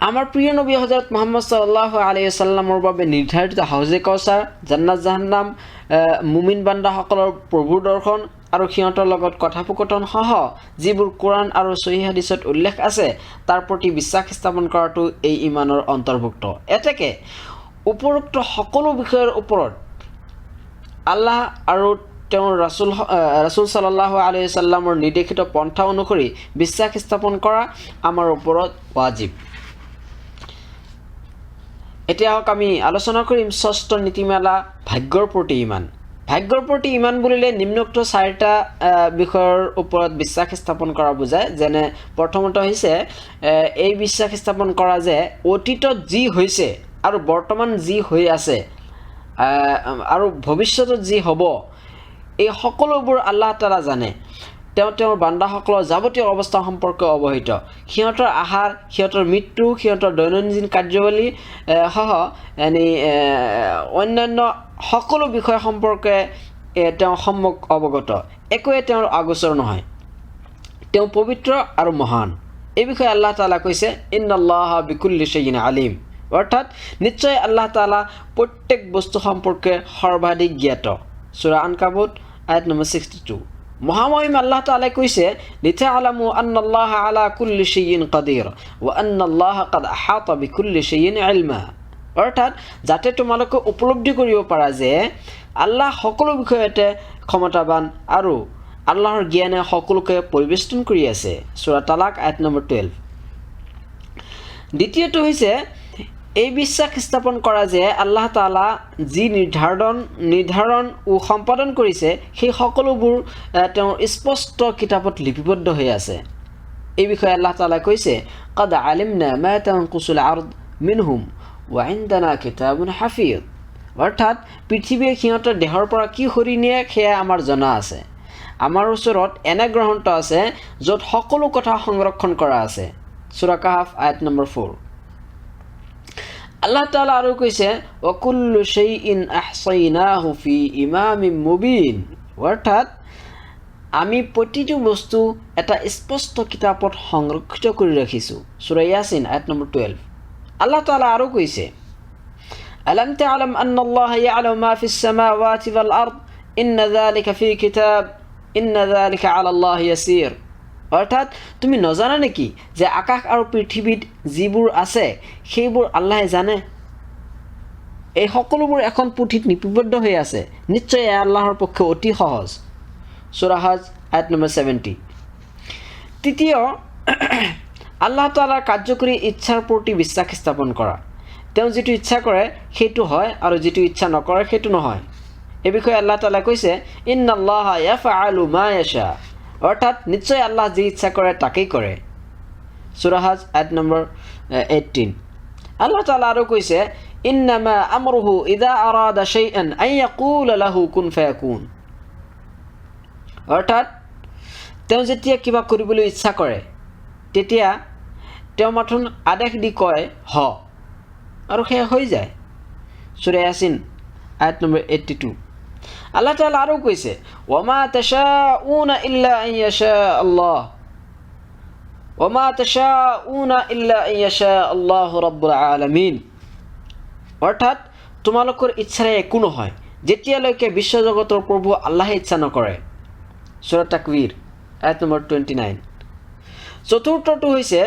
আমাৰ প্ৰিয় নবী হযৰত মুহাম্মদ সাল্লাল্লাহু আলাইহি ওয়াসাল্লামৰ বাবে নিৰ্ধাৰিত হাউজে কাউচাৰ জান্নাত জাহান্নাম মুমিন বান্দাসকলৰ প্ৰভুৰ দৰ্শন আৰু সিহঁতৰ লগত কথোপকথন সহ যিবোৰ কোৰাণ আৰু সহিহ হাদিছত উল্লেখ আছে তাৰ প্ৰতি বিশ্বাস স্থাপন কৰাটো এই ইমানৰ অন্তৰ্ভুক্ত এতেকে উপৰোক্ত সকলো বিষয়ৰ ওপৰত আল্লাহ আৰু তেওঁৰ ৰাসূল সাল্লাল্লাহু আলাইহি ওয়াসাল্লামৰ নিৰ্দেশিত পন্থা অনুসৰি বিশ্বাস স্থাপন কৰা আমাৰ ওপৰত ৱাজিব এতিয়া আমি আলোচনা কৰিম ষষ্ঠ নীতিমালা ভাগ্যৰ প্ৰতি ইমান ভাগ্যৰ প্ৰতি ইমান বুলিলে নিম্নোক্ত চাৰিটা বিষয়ৰ ওপৰত বিশ্বাস স্থাপন কৰা বুজায় যেনে প্ৰথমতে হৈছে এই বিশ্বাস স্থাপন কৰা যে অতীতত যি হৈছে আৰু বৰ্তমান যি হৈ আছে আৰু ভৱিষ্যতত যি হ'ব এই সকলোবোৰ আল্লাহ তাআলা জানে তেওঁৰ বান্দাসকলৰ যাৱতীয় অৱস্থা সম্পৰ্কে অৱহিত সিহঁতৰ আহাৰ সিহঁতৰ মৃত্যু সিহঁতৰ দৈনন্দিন কাৰ্যৱলী সহ অন্যান্য সকলো বিষয় সম্পৰ্কে তেওঁ সম্যক অৱগত একোৱে তেওঁৰ আগোচৰ নহয় তেওঁ পবিত্ৰ আৰু মহান এই বিষয়ে আল্লাহ তাআলা কৈছে ইন্নাল্লাহা বিকুল্লি শাইইন আলিম অৰ্থাৎ নিশ্চয় আল্লাহ তাআলা প্ৰত্যেক বস্তু সম্পৰ্কে সৰ্বাধিক জ্ঞাত সূৰা আনকাবুত আয়াত নম্বৰ 62 মহামহিম আল্লাহ তাআলা কৈছে লিতা'লামু আন্নাল্লাহা আলা কুল্লি শাইইন কাদিৰ ওয়া আন্নাল্লাহা কাদ আহাতা বিকুল্লি শাইইন ইলমা অৰ্থাৎ যাতে তোমালোকে উপলব্ধি কৰিব পাৰা যে আল্লাহ সকলো বিষয়তে ক্ষমতাবান আৰু আল্লাহৰ জ্ঞানে সকলোকে পৰিবেষ্টন কৰি আছে সূৰা তালাক আয়াত নম্বৰ 12 দ্বিতীয়টো হৈছে এই বিশ্বাস স্থাপন কৰা যে আল্লাহ তাআলা যি নিৰ্ধাৰণ ও সম্পাদন কৰিছে সেই সকলোবোৰ তেওঁৰ স্পষ্ট কিতাপত লিপিবদ্ধ হৈ আছে এই বিষয়ে আল্লাহ তাআলা কৈছে قد علمنا ما تنقص الارض منهم وعندنا كتاب حفيظ অৰ্থাৎ পৃথিৱীয়ে সিহঁতৰ দেহৰ পৰা কি সৰি নিয়ে সেয়া আমাৰ জনা আছে আমাৰ ওচৰত এনে গ্ৰন্থ আছে য'ত সকলো কথা সংৰক্ষণ কৰা আছে সূৰা কাহফ আয়াত নম্বৰ 4 আল্লাহ তাআলা আৰু কৈছে ওয়াকুল্লু শাইইন আহসাইনাহু ফি ইমামিন মুবিন অৰ্থাৎ আমি প্ৰতিটো বস্তু এটা স্পষ্ট কিতাপত সংৰক্ষিত কৰি ৰাখিছো সূৰা ইয়াসিন আয়াত নম্বৰ 12 আল্লাহ তাআলা আৰু কৈছে আলাম তা'লাম আন্নাল্লাহা ইয়া'লামু মা ফিস সামাওয়াতি ওয়াল আরদ ইন্না যালিকা ফি কিতাব ইন্না যালিকা আলাল্লাহি ইয়াসির অৰ্থাৎ তুমি নজানা নেকি যে আকাশ আৰু পৃথিৱীত যিবোৰ আছে সেইবোৰ আল্লাহে জানে এই সকলোবোৰ এখন পুথিত লিপিবদ্ধ হৈ আছে নিশ্চয় আল্লাহৰ পক্ষে অতি সহজ সূৰা হজ আয়াত নম্বৰ 70 তৃতীয় আল্লাহ তাআলাৰ কাৰ্যকৰী ইচ্ছাৰ প্ৰতি বিশ্বাস স্থাপন কৰা তেওঁ যেটো ইচ্ছা কৰে সেইটো হয় আৰু যেটো ইচ্ছা নকৰে সেইটো নহয় এই বিষয়ে আল্লাহ তাআলা কৈছে ইন্নাল্লাহা ইয়াফআলু মা ইয়াশা অৰ্থাৎ নিশ্চয় আল্লাহ যি ইচ্ছা কৰে তাকেই কৰে সূৰা হজ আয়াত নম্বৰ 18 আল্লাহ তাআলা আৰু কৈছে ইন্নামা আমৰুহু ইযা আৰাদা শাইআন আন ইয়াকুলা লাহু কুন ফায়াকুন অৰ্থাৎ তেওঁ যেতিয়া কিবা কৰিবলৈ ইচ্ছা কৰে তেতিয়া তেওঁ মাথোন আদেশ দি কয় হ আৰু সেয়া হৈ যায় সূৰা ইয়াসিন আয়াত নম্বৰ 82 আল্লাহ তাআলা আৰু কৈছে ওয়ামা তাশাউনা ইল্লা আন ইয়াশা আল্লাহ ওয়ামা তাশাউনা ইল্লা আন ইয়াশা আল্লাহু রাব্বুল আলামিন অৰ্থাৎ তোমালোকৰ ইচ্ছাৰে একো নহয় যেতিয়ালৈকে বিশ্বজগতৰ প্ৰভু আল্লাহে ইচ্ছা নকৰে সূৰা তাকৱীৰ আয়াত নম্বৰ 29 চতুৰ্থটো হৈছে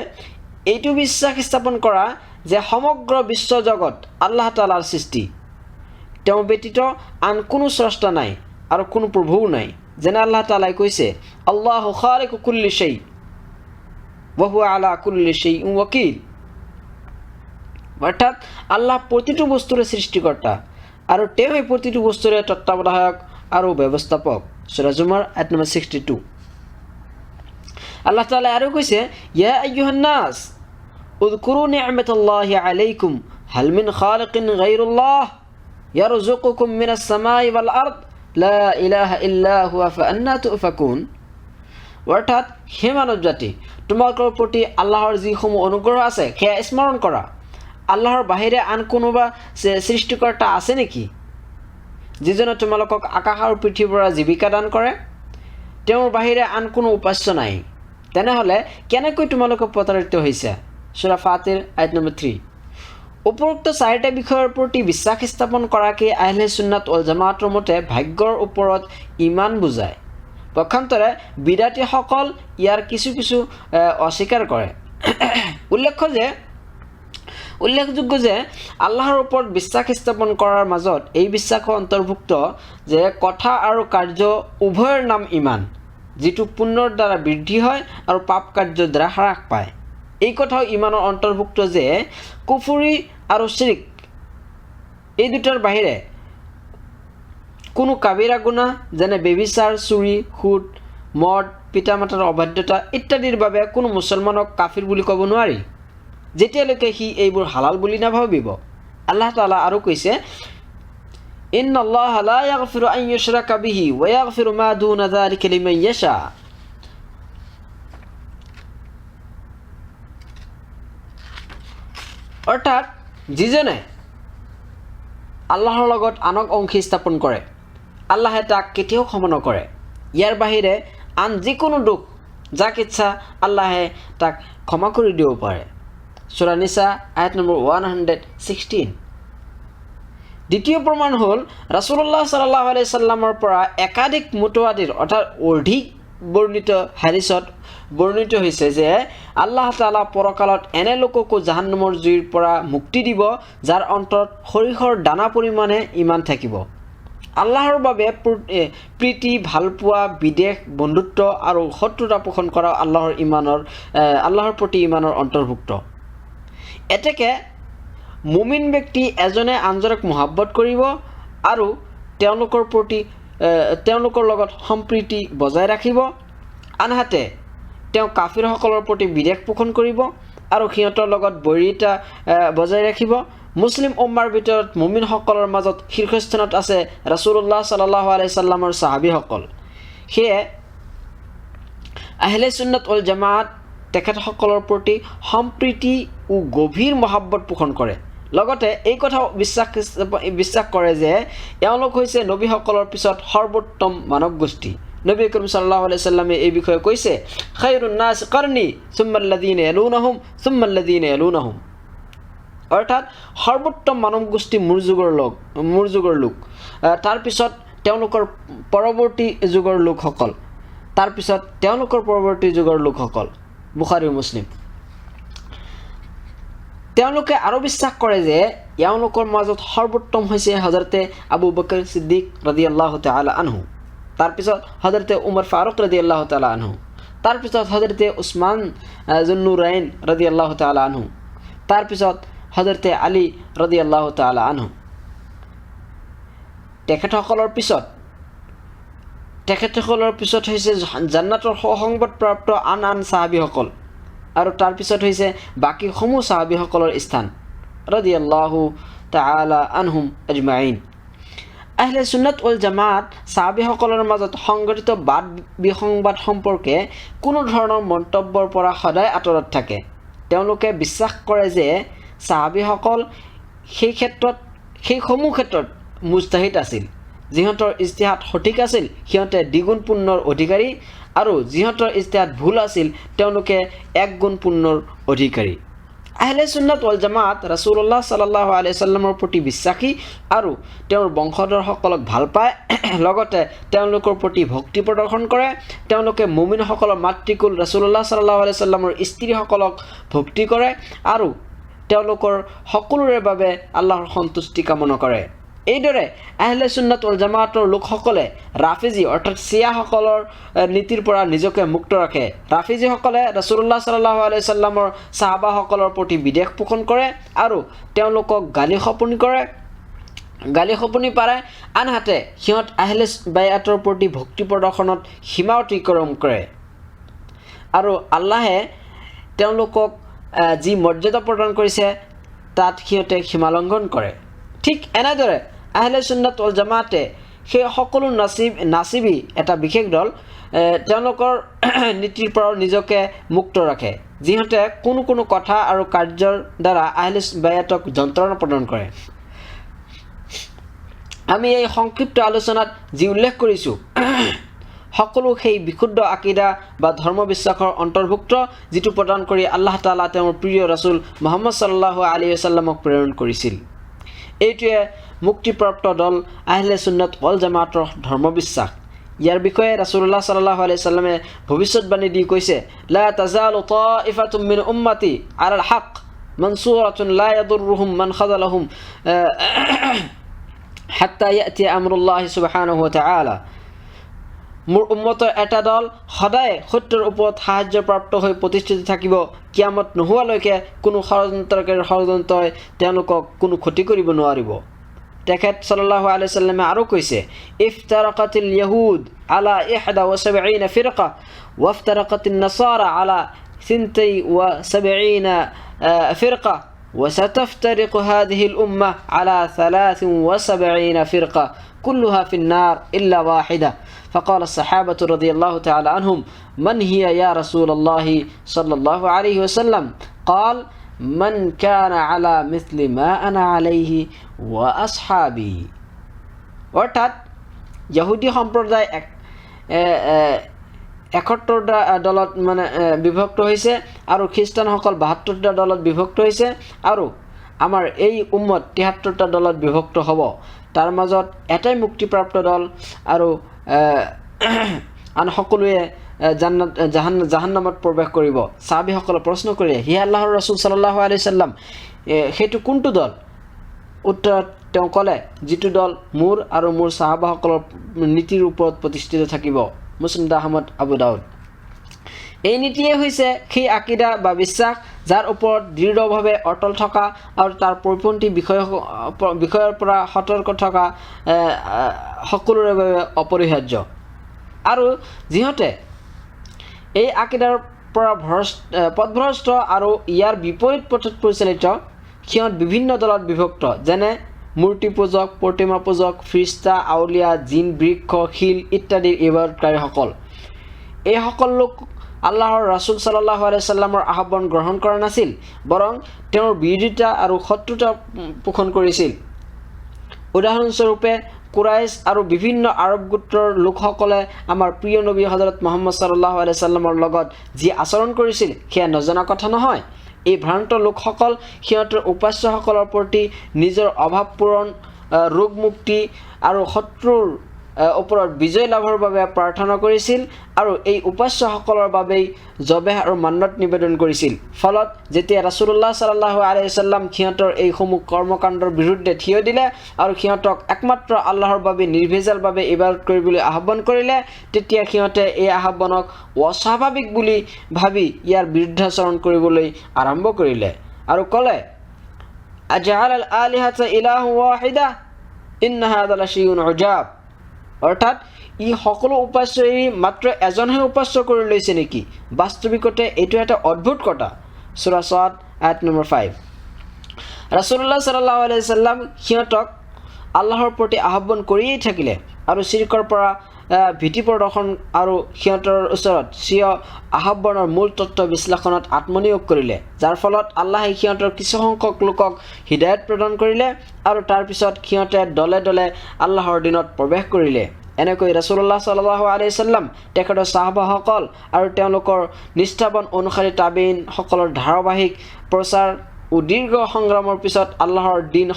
এইটো বিশ্বাস স্থাপন কৰা যে সমগ্ৰ বিশ্বজগত আল্লাহ তাআলাৰ সৃষ্টি তেওঁ ব্যতীত আন কোনো স্ৰষ্টা নাই আৰু কোনো প্ৰভুও নাই যেনে আল্লাহ তাআলাই কৈছে আল্লাহু খালিকু কুল্লি শাই ওয়া হুৱা আলা কুল্লি শাইইন ওয়াকিল অৰ্থাৎ আল্লাহ প্ৰতিটো বস্তুৰে সৃষ্টিকৰ্তা আৰু তেওঁই প্ৰতিটো বস্তুৰে তত্ত্বাৱধায়ক আৰু ব্যৱস্থাপক সূৰা জুমাৰ আয়াত নম্বৰ 62 আল্লাহ তাআলা আৰু কৈছে ইয়া আইয়ুহান নাস উযকুৰু নি'মাতাল্লাহি আলাইকুম হাল মিন খালিকিন গায়রুল্লাহ ইয়ারযুকুকুম মিনাস সামাই ওয়াল আরদ লা ইলাহা ইল্লা হুয়া ফাআন্না তুফাকুন। অৰ্থাৎ হে মানৱ জাতি, তোমালোকৰ প্ৰতি আল্লাহৰ যিসমূহ অনুগ্ৰহ আছে সেয়া স্মৰণ কৰা। আল্লাহৰ বাহিৰে আন কোনোবা সৃষ্টিকৰ্তা আছে নেকি যিজনে তোমালোকক আকাশ আৰু পৃথিৱীৰ পৰা জীৱিকা দান কৰে? তেওঁৰ বাহিৰে আন কোনো উপাস্য নাই। তেনেহ'লে কেনেকৈ তোমালোকে প্ৰতাৰিত হৈছে? সূৰা ফাতিৰ আয়াত নম্বৰ 3। উপৰোক্ত চাৰিটা বিষয়ৰ প্ৰতি বিশ্বাস স্থাপন কৰাকে আহলে সুন্নাত ওয়াল জামাতৰ মতে ভাগ্যৰ ওপৰত ইমান বুজায়। পক্ষান্তৰে বিদাতীসকল ইয়াৰ কিছু কিছু অস্বীকাৰ কৰে। উল্লেখযোগ্য যে আল্লাহৰ ওপৰত বিশ্বাস স্থাপন কৰাৰ মাজত এই বিশ্বাসৰ অন্তৰ্ভুক্ত যে কথা আৰু কাৰ্য উভয়ৰ নাম ইমান, যিটো পুণ্যৰ দ্বাৰা বৃদ্ধি হয় আৰু পাপ কাৰ্যৰ দ্বাৰা হ্ৰাস পায়। এই কথাও ইমানৰ অন্তৰ্ভুক্ত যে কুফুৰি আৰু শিৰিক এই দুটাৰ বাহিৰে কোনো কাবিৰা গুনাহ যেনে বেবিচাৰ, চুৰি, সুদ, মদ, পিতামাতাৰ অবাধ্যতা ইত্যাদিৰ বাবে কোনো মুছলমানক কাফিৰ বুলি ক'ব নোৱাৰি যেতিয়ালৈকে সি এইবোৰ হালাল বুলি নাভাবিব। আল্লাহ তাআলা আৰু কৈছে ইন্নাল্লাহা লা ইয়াগফিৰু আন ইউশৰাকা বিহি ওয়া ইয়াগফিৰু মা দুনা যালিকা লিমান ইয়াশা। অৰ্থাৎ যিজনে আল্লাহৰ লগত আনক অংশী স্থাপন কৰে আল্লাহে তাক কেতিয়াও ক্ষমা নকৰে। ইয়াৰ বাহিৰে আন যিকোনো দুখ যাক ইচ্ছা আল্লাহে তাক ক্ষমা কৰি দিব পাৰে। সূৰা নিসা আয়াত নম্বৰ 116। দ্বিতীয় প্ৰমাণ হ'ল ৰাসূলুল্লাহ সাল্লাল্লাহু আলাইহি সাল্লামৰ পৰা একাধিক মুতাৱাতিৰ অৰ্থাৎ অধিক বৰ্ণিত হাদিছত বৰ্ণিত হৈছে যে আল্লাহ তাআলা পৰকালত এনে লোককো জাহান্নামৰ জুইৰ পৰা মুক্তি দিব যাৰ অন্তৰত সৰিষৰ দানা পৰিমাণে ইমান থাকিব। আল্লাহৰ বাবে প্ৰীতি, ভালপোৱা, বিদেশ, বন্ধুত্ব আৰু শত্ৰুতা পোষণ কৰা আল্লাহৰ প্ৰতি ইমানৰ অন্তৰ্ভুক্ত। এতেকে মুমিন ব্যক্তি এজনে আনজনক মহাব্বত কৰিব আৰু তেওঁলোকৰ লগত সম্প্ৰীতি বজাই ৰাখিব। আনহাতে তেওঁ কাফিৰসকলৰ প্ৰতি বিদ্বেষ পোষণ কৰিব আৰু সিহঁতৰ লগত বৈৰিতা বজাই ৰাখিব। মুছলিম উম্মাৰ ভিতৰত মুমিনসকলৰ মাজত শীৰ্ষস্থানত আছে ৰাসূলুল্লাহ সাল্লাল্লাহু আলাইহি সাল্লামৰ সাহাবীসকল। সেয়ে আহলে সুন্নাত ওয়াল জামাত তেখেতসকলৰ প্ৰতি সম্প্ৰীতি ও গভীৰ মহাব্বত পোষণ কৰে। লগতে এই কথাও বিশ্বাস কৰে যে এওঁলোক হৈছে নবীসকলৰ পিছত সৰ্বোত্তম মানৱ গোষ্ঠী। নবী কৰীম সাল্লাল্লাহু আলাইহি সাল্লামে এই বিষয়ে কৈছে খায়ৰুন নাছ qarni সুম্মা আল্লাযীনা ইয়ালুনাহুম সুম্মা আল্লাযীনা ইয়ালুনাহুম। অৰ্থাৎ সৰ্বোত্তম মানৱ গোষ্ঠী মোৰ যুগৰ লোক, তাৰপিছত তেওঁলোকৰ পৰৱৰ্তী যুগৰ লোকসকল, তাৰপিছত তেওঁলোকৰ পৰৱৰ্তী যুগৰ লোকসকল। বুখাৰী মুছলিম। তেওঁলোকে আৰু বিশ্বাস কৰে যে এওঁলোকৰ মাজত সৰ্বোত্তম হৈছে হযৰতে আবু বকৰ সিদ্দিক ৰাদিয়াল্লাহু তাআলা আনহু, তাৰপিছত হযৰতে উমৰ ফাৰুক ৰাদিয়াল্লাহু তাআলা আনহু, তাৰপিছত হযৰতে উছমান যুন্নুৰাইন ৰাদিয়াল্লাহু তাআলা আনহু, তাৰপিছত হযৰতে আলী ৰাদিয়াল্লাহু তাআলা আনহু। তেখেতসকলৰ পিছত হৈছে জান্নাতৰ সংবাদপ্ৰাপ্ত আন সাহাবীসকল আৰু তাৰপিছত হৈছে বাকী সমূহ সাহাবীসকলৰ স্থান ৰাদিয়াল্লাহু তাআলা আনহুম আজমাইন। আহলে সুন্নাত ওয়াল জামাত সাহাবীসকলৰ মাজত সংঘটিত বাদ বিসংবাদ সম্পৰ্কে কোনো ধৰণৰ মন্তব্যৰ পৰা সদায় আঁতৰত থাকে। তেওঁলোকে বিশ্বাস কৰে যে সাহাবীসকল সেইসমূহ ক্ষেত্ৰত মুজতাহিদ আছিল। যিহঁতৰ ইজতিহাদ সঠিক আছিল সিহঁতে দ্বিগুণ পুণ্যৰ অধিকাৰী আৰু যিহঁতৰ ইজতিহাদ ভুল আছিল তেওঁলোকে এক গুণ পুণ্যৰ অধিকাৰী। আহলে সুন্নাত ওয়াল জামাত ৰাসূলুল্লাহ সাল্লাল্লাহু আলাইহি সাল্লামৰ প্ৰতি বিশ্বাসী আৰু তেওঁৰ বংশধৰসকলক ভাল পায়। লগতে তেওঁলোকৰ প্ৰতি ভক্তি প্ৰদৰ্শন কৰে। তেওঁলোকে মুমিনসকলৰ মাতৃকুল ৰাসূলুল্লাহ সাল্লাল্লাহু আলাইহি সাল্লামৰ স্ত্ৰীসকলক ভক্তি কৰে আৰু তেওঁলোকৰ সকলোৰে বাবে আল্লাহৰ সন্তুষ্টি কামনা কৰে। এইদৰে আহলে সুন্নাত ওয়াল জামাতৰ লোকসকলে ৰাফিজি অৰ্থাৎ চিয়াসকলৰ নীতিৰ পৰা নিজকে মুক্ত ৰাখে। ৰাফিজিসকলে ৰাসূলুল্লাহ সাল্লাল্লাহু আলাইহি সাল্লামৰ সাহাবাসকলৰ প্ৰতি বিদ্বেষ পোষণ কৰে আৰু তেওঁলোকক গালি শপনি পাৰে। আনহাতে সিহঁত আহলে বায়াতৰ প্ৰতি ভক্তি প্ৰদৰ্শনত সীমা অতিক্ৰম কৰে। আৰু আল্লাহে তেওঁলোকক যি মৰ্যাদা প্ৰদান কৰিছে তাত সিহঁতে সীমালংঘন কৰে। ঠিক এনেদৰে আহলে সুন্নাত ওয়াল জামাতে সেই সকলো নাচিবি এটা বিশেষ দল তেওঁলোকৰ নীতিৰ পৰা নিজকে মুক্ত ৰাখে, যিহঁতে কোনো কথা আৰু কাৰ্যৰ দ্বাৰা আহলে বায়াতক যন্ত্ৰণা প্ৰদান কৰে। আমি এই সংক্ষিপ্ত আলোচনাত যি উল্লেখ কৰিছোঁ সকলো সেই বিশুদ্ধ আকিদা বা ধৰ্ম বিশ্বাসৰ অন্তৰ্ভুক্ত, যিটো প্ৰদান কৰি আল্লাহ তাআলা তেওঁৰ প্ৰিয় ৰাসূল মুহাম্মদ সাল্লাল্লাহু আলাইহি ওয়াসাল্লামক প্ৰেৰণ কৰিছিল। এইটোৱে মুক্তিপ্ৰাপ্ত দল আহলে সুন্নাত ওয়াল জামাতৰ ধৰ্ম বিশ্বাস। ইয়াৰ বিষয়ে ৰাসূলুল্লাহ সাল্লাল্লাহু আলাইহি ওয়াসাল্লামে ভৱিষ্যতবাণী দি কৈছে, লা তাজালু তাইফাতুম মিন উম্মতি আলাল হক মানসুরাতুন লা ইয়াদুরুহুম মান খাযালাহুম হাত্তা ইয়াতি আমরুল্লাহ সুবহানাহু ওয়া তাআলা। মোৰ উম্মতৰ এটা দল সদায় সত্যৰ ওপৰত সাহায্যপ্ৰাপ্ত হৈ প্ৰতিষ্ঠিত থাকিব, কিয়ামত নোহোৱালৈকে কোনো ষড়যন্ত্ৰই তেওঁলোকক কোনো ক্ষতি কৰিব নোৱাৰিব। তেখেত সাল্লাল্লাহু আলাইহি ওয়াসাল্লামে আৰু কৈছে, ইফতারাকাতিল ইয়াহুদ আলা 71 ফিরকা ওয়াফতারাকাতিন নাসারা আলা 72 ফিরকা وستفترق هذه الأمة على 73 فرقة كلها في النار إلا واحدة. فقال الصحابة رضي الله تعالى عنهم من هي يا رسول الله صلى الله عليه وسلم؟ قال من كان على مثل ما أنا عليه وأصحابي. অর্থাৎ ইহুদি সম্প্ৰদায় 71টা দলত মানে বিভক্ত হৈছে আৰু খ্ৰীষ্টানসকল 72টা দলত বিভক্ত হৈছে আৰু আমাৰ এই উম্মত 73টা দলত বিভক্ত হ'ব। তাৰ মাজত এটাই মুক্তিপ্ৰাপ্ত দল আৰু আন সকলোৱে জাহান্নামত প্ৰৱেশ কৰিব। সাহাবীসকলে প্ৰশ্ন কৰিলে, হে আল্লাহৰ ৰাসূল সাল্লাল্লাহু আলাইহি ওয়াসাল্লাম, সেইটো কোনটো দল? উত্তৰত তেওঁ ক'লে, যিটো দল মোৰ আৰু মোৰ সাহাবাসকলৰ নীতিৰ ওপৰত প্ৰতিষ্ঠিত থাকিব। মুছনাদ আহমদ, আবু দাউদ। এই নীতিয়ে হৈছে সেই আকিদা বা বিশ্বাস যাৰ ওপৰত দৃঢ়ভাৱে অটল থকা আৰু তাৰ পৰিপন্থী বিষয়ৰ পৰা সতৰ্ক থকা সকলোৰে বাবে অপৰিহাৰ্য। আৰু যিহঁতে এই আকিদাৰ পৰা পথভ্ৰষ্ট আৰু ইয়াৰ বিপৰীত পথত পৰিচালিত, সিহঁত বিভিন্ন দলত বিভক্ত, যেনে মূৰ্তি পূজক, প্ৰতিমা পূজক, ফিৰিষ্টা, আউলিয়া, জিন, বৃক্ষ, শিল ইত্যাদিৰ ইবাদতকাৰীসকল। এইসকল লোক আল্লাহৰ ৰাসূল সাল্লাল্লাহু আলাইহি ওয়াসাল্লামৰ আহ্বান গ্ৰহণ কৰা নাছিল, বৰং তেওঁৰ বিৰোধিতা আৰু শত্ৰুতা পোষণ কৰিছিল। উদাহৰণস্বৰূপে কুৰাইশ আৰু বিভিন্ন আৰব গোত্ৰৰ লোকসকলে আমাৰ প্ৰিয় নবী হযৰত মুহাম্মদ সাল্লাল্লাহু আলাইহি ওয়াসাল্লামৰ লগত যি আচৰণ কৰিছিল সেয়া নজনা কথা নহয়। এই ভ্ৰান্ত লোকসকল সিহঁতৰ উপাস্যসকলৰ প্ৰতি নিজৰ অভাৱ পূৰণ, ৰোগ মুক্তি আৰু শত্ৰুৰ ওপৰত বিজয় লাভৰ বাবে প্ৰাৰ্থনা কৰিছিল আৰু এই উপাস্যসকলৰ বাবেই জবেহ আৰু মান্নত নিবেদন কৰিছিল। ফলত যেতিয়া ৰাসূলুল্লাহ সাল্লাল্লাহু আলাইহি ওয়াসাল্লাম সিহঁতৰ এইসমূহ কৰ্মকাণ্ডৰ বিৰুদ্ধে থিয় দিলে আৰু সিহঁতক একমাত্ৰ আল্লাহৰ বাবে নিৰ্ভেজালভাৱে ইবাদত কৰিবলৈ আহ্বান কৰিলে, তেতিয়া সিহঁতে এই আহ্বানক অস্বাভাৱিক বুলি ভাবি ইয়াৰ বিৰুদ্ধাচৰণ কৰিবলৈ আৰম্ভ কৰিলে আৰু ক'লে, আজআলাল আলিহাতা ইলাহু ওয়াহিদা ইন্না হাযা লাশাইউন উজাব। অৰ্থাৎ ই সকলো উপাস্য এৰি মাত্ৰ এজনহে উপাস্য কৰি লৈছে নেকি? বাস্তৱিকতে এইটো এটা অদ্ভুত কথা। সূৰা ছাদ আয়াত নম্বৰ 5। ৰাসূলুল্লাহ সাল্লাল্লাহু আলাইহি ওয়াসাল্লাম সিহঁতক আল্লাহৰ প্ৰতি আহ্বান কৰিয়েই থাকিলে আৰু শিৰকৰ পৰা ভীতি প্ৰদৰ্শন আৰু সিহঁতৰ ওচৰত স্বীয় আহ্বানৰ মূল তত্ত্ব বিশ্লেষণত আত্মনিয়োগ কৰিলে, যাৰ ফলত আল্লাহে সিহঁতৰ কিছুসংখ্যক লোকক হিদায়ত প্ৰদান কৰিলে আৰু তাৰপিছত সিহঁতে দলে দলে আল্লাহৰ দিনত প্ৰৱেশ কৰিলে। এনেকৈ ৰাসূলুল্লাহ সাল্লাল্লাহু আলাইহি ওয়াসাল্লাম, তেখেতৰ সাহাবাসকল আৰু তেওঁলোকৰ নিষ্ঠাবান অনুসাৰী তাবেইনসকলৰ ধাৰাবাহিক প্ৰচাৰ ও দীৰ্ঘ সংগ্ৰামৰ পিছত আল্লাহৰ দিন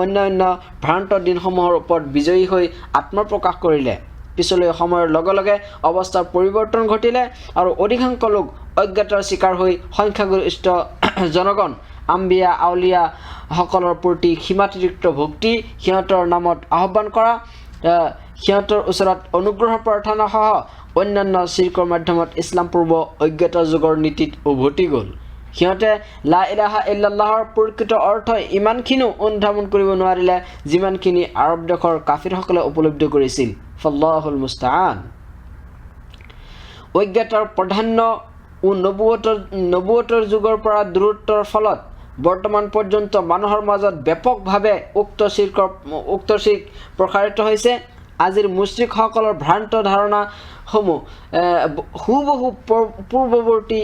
অন্যান্য ভ্ৰান্ত দিনসমূহৰ ওপৰত বিজয়ী হৈ আত্মপ্ৰকাশ কৰিলে। পিছলৈ সময়ৰ লগে লগে অৱস্থাৰ পৰিৱৰ্তন ঘটিলে আৰু অধিকাংশ লোক অজ্ঞতাৰ চিকাৰ হৈ সংখ্যাগৰিষ্ঠ জনগণ আম্বিয়া আউলিয়াসকলৰ প্ৰতি সীমাতিৰিক্ত ভক্তি, সিহঁতৰ নামত আহ্বান কৰা, সিহঁতৰ ওচৰত অনুগ্ৰহ প্ৰাৰ্থনা সহ অন্যান্য চিৰ্কৰ মাধ্যমত ইছলাম পূৰ্ব অজ্ঞতা যুগৰ নীতিত উভতি গ'ল। সিহঁতে লা ইলাহা ইল্লাল্লাহৰ প্ৰকৃত অৰ্থ ইমানখিনিও অনুধাৱন কৰিব নোৱাৰিলে যিমানখিনি আৰব দেশৰ কাফিৰসকলে উপলব্ধি কৰিছিল। ফাল্লাহুল মুস্তাআন। অজ্ঞতাৰ প্ৰাধান্য নবুৱতৰ যুগৰ পৰা দূৰত্বৰ ফলত বৰ্তমান পৰ্যন্ত মানুহৰ মাজত ব্যাপকভাৱে উক্ত শিৰ্ক প্ৰসাৰিত হৈছে। আজিৰ মুশ্ৰিকসকলৰ ভ্ৰান্ত ধাৰণাসমূহ হুবহু পূৰ্বৱৰ্তী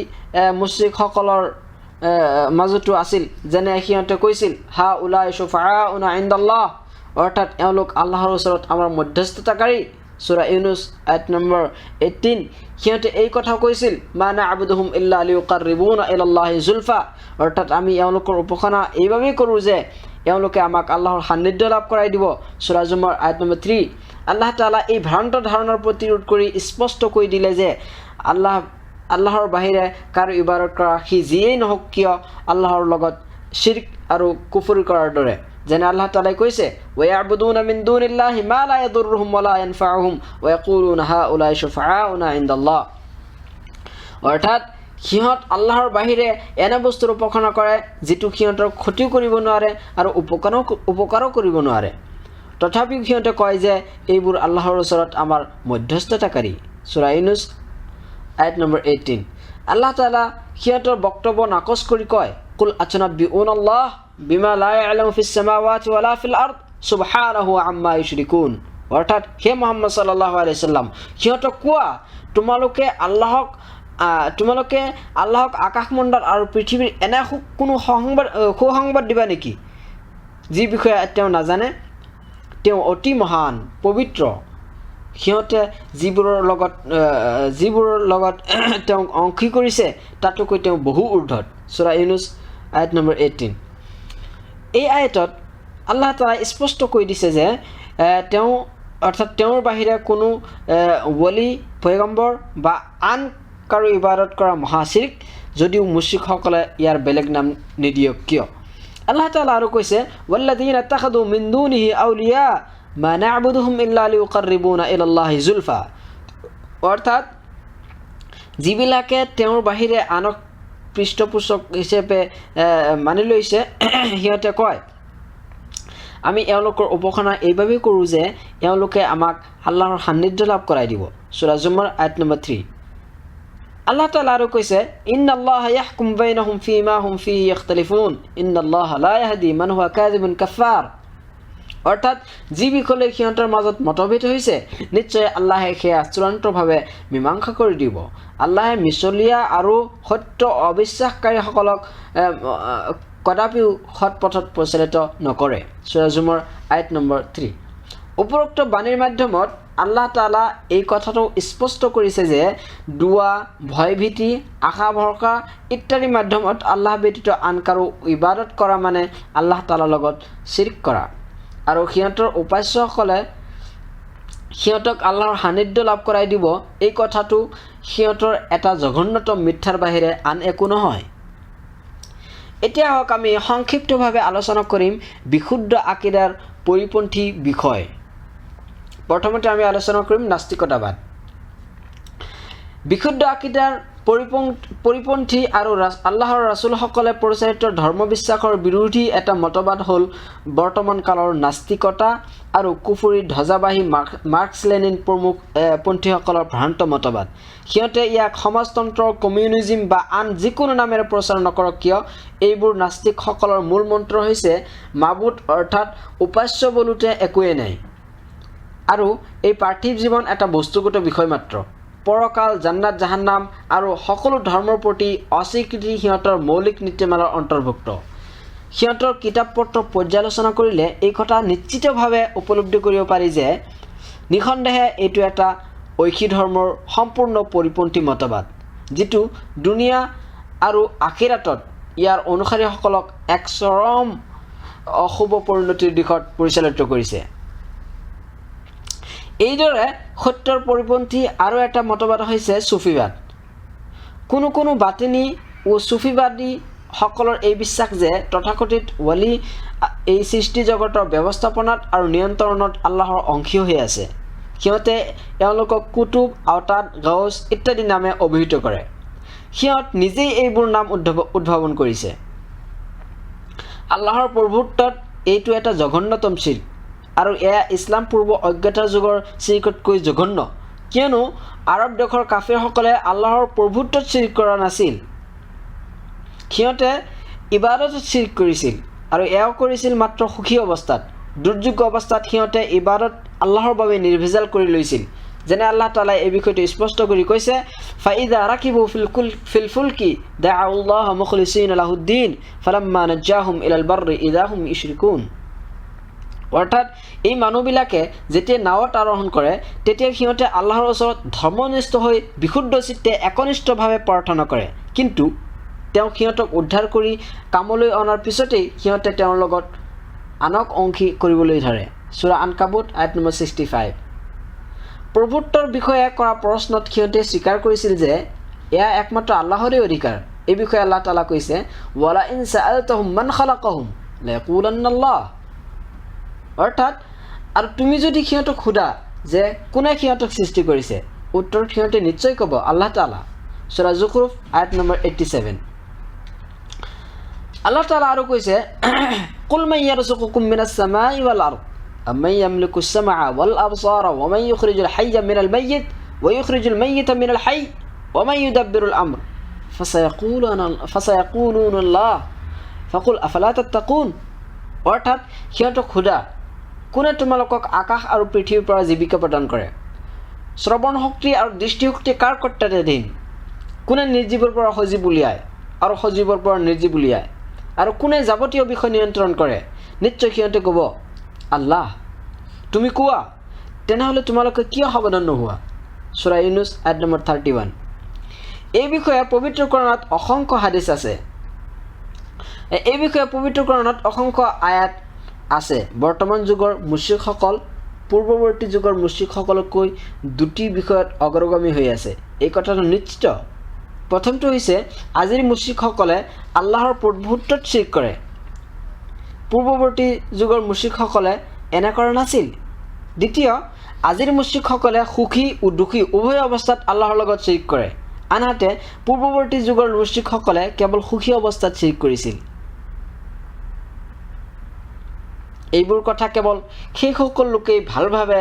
মুশ্ৰিকসকলৰ মাজতো আছিল। যেনে সিহঁতে কৈছিল হা উলাই শুফাআউনা ইনদাল্লাহ, অৰ্থাৎ এওঁলোক আল্লাহৰ ওচৰত আমাৰ মধ্যস্থতাকাৰী। সূৰা ইউনুস আয়াত নম্বৰ 18। সিহঁতে এই কথা কৈছিল মা না'বুদুহুম ইল্লা লিয়ুকাৰৰিবুনা ইলাল্লাহি যুলফা, অৰ্থাৎ আমি এওঁলোকৰ উপাসনা এইবাবেই কৰোঁ যে এওঁলোকে আমাক আল্লাহৰ সান্নিধ্য লাভ কৰাই দিব। সূৰা জুমাৰ আয়াত নম্বৰ 3। আল্লাহ তাআলা এই ভ্ৰান্ত ধাৰণাৰ প্ৰতিৰোধ কৰি স্পষ্ট কৈ দিলে যে আল্লাহৰ বাহিৰে কাৰো ইবাদত কৰা সি যিয়েই নহওক কিয় আল্লাহৰ লগত শিৰ্ক আৰু কুফৰ কৰাৰ দৰে। যেনে আল্লাহ তাআলাই কৈছে ওয়ায়াবুদুনা মিন দুনিল্লাহি মা লা ইয়াদুৰৰুহুম ওয়া লা ইয়ানফাউহুম ওয়া ইয়াকুলুনা হাউলাই শুফাআউনা ইনদাল্লাহ, অৰ্থাৎ সিহঁত আল্লাহৰ বাহিৰে এনে বস্তুৰ উপাসনা কৰে যিটো সিহঁতৰ ক্ষতিও কৰিব নোৱাৰে আৰু উপকাৰো কৰিব নোৱাৰে। তথাপিও সিহঁতে কয় যে এইবোৰ আল্লাহৰ ওচৰত আমাৰ মধ্যস্থতাকাৰী। সূৰা ইউনুস আয়াত নম্বৰ 18। আল্লাহ তাআলা সিহঁতৰ বক্তব্য নাকচ কৰি কয় কুল আতুনাব্বিউনাল্লাহ বিমা লা ইয়ালামু ফিস সামাওয়াতি ওয়ালা ফিল আরদ সুবহানাহু আম্মা ইউশরিকুন, অৰ্থাৎ হে মুহাম্মদ সাল্লাল্লাহু আলাইহি সাল্লাম সিহঁতক কোৱা তোমালোকে আল্লাহক আকাশমণ্ডল আৰু পৃথিৱীৰ এনে কোনো সুসংবাদ দিবা নেকি যি বিষয়ে তেওঁ নাজানে? তেওঁ অতি মহান পবিত্ৰ। সিহঁতে যিবোৰৰ লগত তেওঁক অংশী কৰিছে তাতোকৈ তেওঁ বহু ঊৰ্ধত। সূৰা ইউনুস আয়াত নম্বৰ 18। এই আয়াতত আল্লাহ তাআলাই স্পষ্ট কৈ দিছে যে তেওঁৰ বাহিৰে কোনো ওলি পয়গম্বৰ বা আন কাৰো ইবাদত কৰা মহাশিৰ্ক, যদিও মুশ্ৰিকসকলে ইয়াৰ বেলেগ নাম নিদিয়ক কিয়। আল্লাহ তাআলা আৰু কৈছে ওয়াল্লাযীনা ইত্তাখাযু মিন দুনিহি আউলিয়া মা না'বুদুহুম ইল্লা লিয়ুকাৰৰিবুনা ইলাল্লাহি যুলফা, অৰ্থাৎ যিবিলাকে তেওঁৰ বাহিৰে আনক পৃষ্ঠপোষক হিচাপে মানি লৈছে সিহঁতে কয় আমি এওঁলোকৰ উপাসনা এইবাবেই কৰোঁ যে এওঁলোকে আমাক আল্লাহৰ সান্নিধ্য লাভ কৰাই দিব। সূৰা জুমাৰ আয়াত নম্বৰ 3। আল্লাহ তাআলা আৰু কৈছে ইন্নাল্লাহা ইয়াহকুম বাইনাহুম ফীমা হুম ফীহি ইখতালিফুন ইন্নাল্লাহা লা ইয়াহদি মান হুৱা কাযিবুন কাফাৰ, অৰ্থাৎ যি বিষয়লৈ সিহঁতৰ মাজত মতভেদ হৈছে নিশ্চয় আল্লাহে সেয়া চূড়ান্তভাৱে মীমাংসা কৰি দিব। আল্লাহে মিছলীয়া আৰু সত্য অবিশ্বাসকাৰীসকলক কদাপিও সৎ পথত পৰিচালিত নকৰে। সূৰা জুমাৰ আয়াত নম্বৰ 3। উপৰোক্ত বাণীৰ মাধ্যমত আল্লাহ তাআলা এই কথাটো স্পষ্ট কৰিছে যে দুৱা, ভয়ভীতি, আশা ভৰসা ইত্যাদি মাধ্যমত আল্লাহ ব্যতীত আন কাৰো ইবাদত কৰা মানে আল্লাহ তাআলাৰ লগত শিৰ্ক কৰা, আৰু সিহঁতৰ উপাস্যসকলে সিহঁতক আল্লাহৰ সান্নিধ্য লাভ কৰাই দিব এই কথাটো সিহঁতৰ এটা জঘন্যতম মিথ্যাৰ বাহিৰে আন একো নহয়। এতিয়া হওক আমি সংক্ষিপ্তভাৱে আলোচনা কৰিম বিশুদ্ধ আকিদাৰ পৰিপন্থী বিষয়। প্ৰথমতে আমি আলোচনা কৰিম নাস্তিকতাবাদ। বিশুদ্ধ আকিদাৰ পৰিপন্থী আৰু আল্লাহৰ ৰাছুলসকলে পৰিচালিত ধৰ্মবিশ্বাসৰ বিৰোধী এটা মতবাদ হ'ল বৰ্তমান কালৰ নাস্তিকতা আৰু কুফুৰী ধ্বজাবাহী মাৰ্কছ লেনিন প্ৰমুখ পন্থীসকলৰ ভ্ৰান্ত মতবাদ। সিহঁতে ইয়াক সমাজতন্ত্ৰ, কমিউনিজিম বা আন যিকোনো নামেৰে প্ৰচাৰ নকৰক কিয় এইবোৰ নাস্তিকসকলৰ মূল মন্ত্ৰ হৈছে মাবুদ অৰ্থাৎ উপাস্য বোলোতে একোৱেই নাই, আৰু এই পাৰ্থিৱ জীৱন এটা বস্তুগত বিষয় মাত্ৰ। পৰকাল, জান্নাত, জাহান্নাম আৰু সকলো ধৰ্মৰ প্ৰতি অস্বীকৃতি সিহঁতৰ মৌলিক নীতিমালাৰ অন্তৰ্ভুক্ত। সিহঁতৰ কিতাপ পত্ৰ পৰ্যালোচনা কৰিলে এই কথা নিশ্চিতভাৱে উপলব্ধি কৰিব পাৰি যে নিঃসন্দেহে এইটো এটা ঐশী ধৰ্মৰ সম্পূৰ্ণ পৰিপন্থী মতবাদ, যিটো দুনিয়া আৰু আখিৰাতত ইয়াৰ অনুসাৰীসকলক এক চৰম অশুভ পৰিণতিৰ দিশত পৰিচালিত কৰিছে। এইদৰে সত্যৰ পৰিপন্থী আৰু এটা মতবাদ হৈছে চুফিবাদ। কোনো বাতিনি ও চুফিবাদীসকলৰ এই বিশ্বাস যে তথাকথিত ৱালি এই সৃষ্টি জগতৰ ব্যৱস্থাপনাত আৰু নিয়ন্ত্ৰণত আল্লাহৰ অংশী হৈ আছে। সিহঁতে এওঁলোকক কুতুব, আওতাদ, গাউছ ইত্যাদি নামে অভিহিত কৰে। সিহঁত নিজেই এইবোৰ নাম উদ্ভাৱন কৰিছে। আল্লাহৰ প্ৰভুত্বত এইটো এটা জঘন্যতম শিৰ্ক, আৰু এয়া ইছলাম পূৰ্ব অজ্ঞতাৰ যুগৰ শিৰ্কতকৈ জঘন্য, কিয়নো আৰৱ দেশৰ কাফিৰসকলে আল্লাহৰ প্ৰভুত্বত চিৰিক কৰা নাছিল, সিহঁতে ইবাদতত চিৰিক কৰিছিল আৰু এয়াও কৰিছিল মাত্ৰ সুখী অৱস্থাত। দুৰ্যোগ অৱস্থাত সিহঁতে ইবাদত আল্লাহৰ বাবে নিৰ্ভেজাল কৰি লৈছিল। যেনে আল্লাহ তাআলাই এই বিষয়টো স্পষ্ট কৰি কৈছে, ফাইদা ৰাকিবু ফিল ফুলকি দাআউল্লাহ মুখলিছিনা লাহুদ্দিন ফালাম্মা নাজ্জাহুম ইলাল বাৰৰি ইযা হুম ইউশৰিকুন। অৰ্থাৎ এই মানুহবিলাকে যেতিয়া নাৱত আৰোহণ কৰে তেতিয়া সিহঁতে আল্লাহৰ ওচৰত ধৰ্মনিষ্ঠ হৈ বিশুদ্ধ চিত্তে একনিষ্ঠভাৱে প্ৰাৰ্থনা কৰে, কিন্তু তেওঁ সিহঁতক উদ্ধাৰ কৰি কামলৈ অনাৰ পিছতেই সিহঁতে তেওঁৰ লগত আনক অংশী কৰিবলৈ ধৰে। সূৰা আনকাবুত আয়াত নম্বৰ 65। প্ৰভুত্বৰ বিষয়ে কৰা প্ৰশ্নত সিহঁতে স্বীকাৰ কৰিছিল যে এয়া একমাত্ৰ আল্লাহৰে অধিকাৰ। এই বিষয়ে আল্লাহ তাআলা কৈছে, ৱালা ইন সাআলতাহুম মান খালাকাহুম লায়াকুলান্নাল্লাহ। অৰ্থাৎ আৰু তুমি যদি সিহঁতক সোধা যে কোনে সিহঁতক সৃষ্টি কৰিছে, উত্তৰত সিহঁতে নিশ্চয় ক'ব আল্লাহ তাআলা। সূৰা জুখৰুফ আয়াত নম্বৰ 87। আল্লাহ তাআলা আৰু কৈছে, কুল মান ইয়াৰযুকুকুম মিনাস সামাই ওয়াল আৰদ আম্মান ইয়ামলিকুস সামআ ওয়াল আবসারা ওয়া মান ইউখরিজুল হাইয়্যা মিনাল মাইয়িত ওয়া ইউখরিজুল মাইয়িতা মিনাল হাইয়্য ওয়া মান ইউদাব্বিরুল আমর ফাসায়াকুলুনা আল্লাহ ফাকুল আফালা তাত্তাকুন। অৰ্থাৎ সিহঁতক সোধা কোনে তোমালোকক আকাশ আৰু পৃথিৱীৰ পৰা জীৱিকা প্ৰদান কৰে, শ্ৰৱণ শক্তি আৰু দৃষ্টিশক্তি কাৰ কৰ্তৃত্বাধীন, কোনে নিৰ্জীৱৰ পৰা সজীৱ উলিয়ায় আৰু সজীৱৰ পৰা নিৰ্জীৱ উলিয়ায়, আৰু কোনে যাৱতীয় বিষয় নিয়ন্ত্ৰণ কৰে। নিশ্চয় সিহঁতে ক'ব আল্লাহ। তুমি কোৱা তেনেহ'লে তোমালোকে কিয় সাৱধান নোহোৱা। সূৰা ইউনুছ আয়াত নম্বৰ 31। এই বিষয়ে পবিত্ৰ কোৰাণত অসংখ্য হাদিছ আছে, এই বিষয়ে পবিত্ৰ কোৰাণত অসংখ্য আয়াত আছে। বৰ্তমান যুগৰ মুশ্ৰিকসকল পূৰ্বৱৰ্তী যুগৰ মুশ্ৰিকসকলতকৈ দুটি বিষয়ত অগ্ৰগামী হৈ আছে, এই কথাটো নিশ্চিত। প্ৰথমটো হৈছে আজিৰ মুশ্ৰিকসকলে আল্লাহৰ প্ৰভুত্বত চিৰিক কৰে। পূৰ্বৱৰ্তী যুগৰ মুশ্ৰিকসকলে এনে কৰা নাছিল। দ্বিতীয়, আজিৰ মুশ্ৰিকসকলে সুখী ও দুখী উভয় অৱস্থাত আল্লাহৰ লগত চিৰিক কৰে, আনহাতে পূৰ্বৱৰ্তী যুগৰ মুশ্ৰিকসকলে কেৱল সুখী অৱস্থাত চিৰিক কৰিছিল। এইবোৰ কথা কেৱল সেইসকল লোকেই ভালভাৱে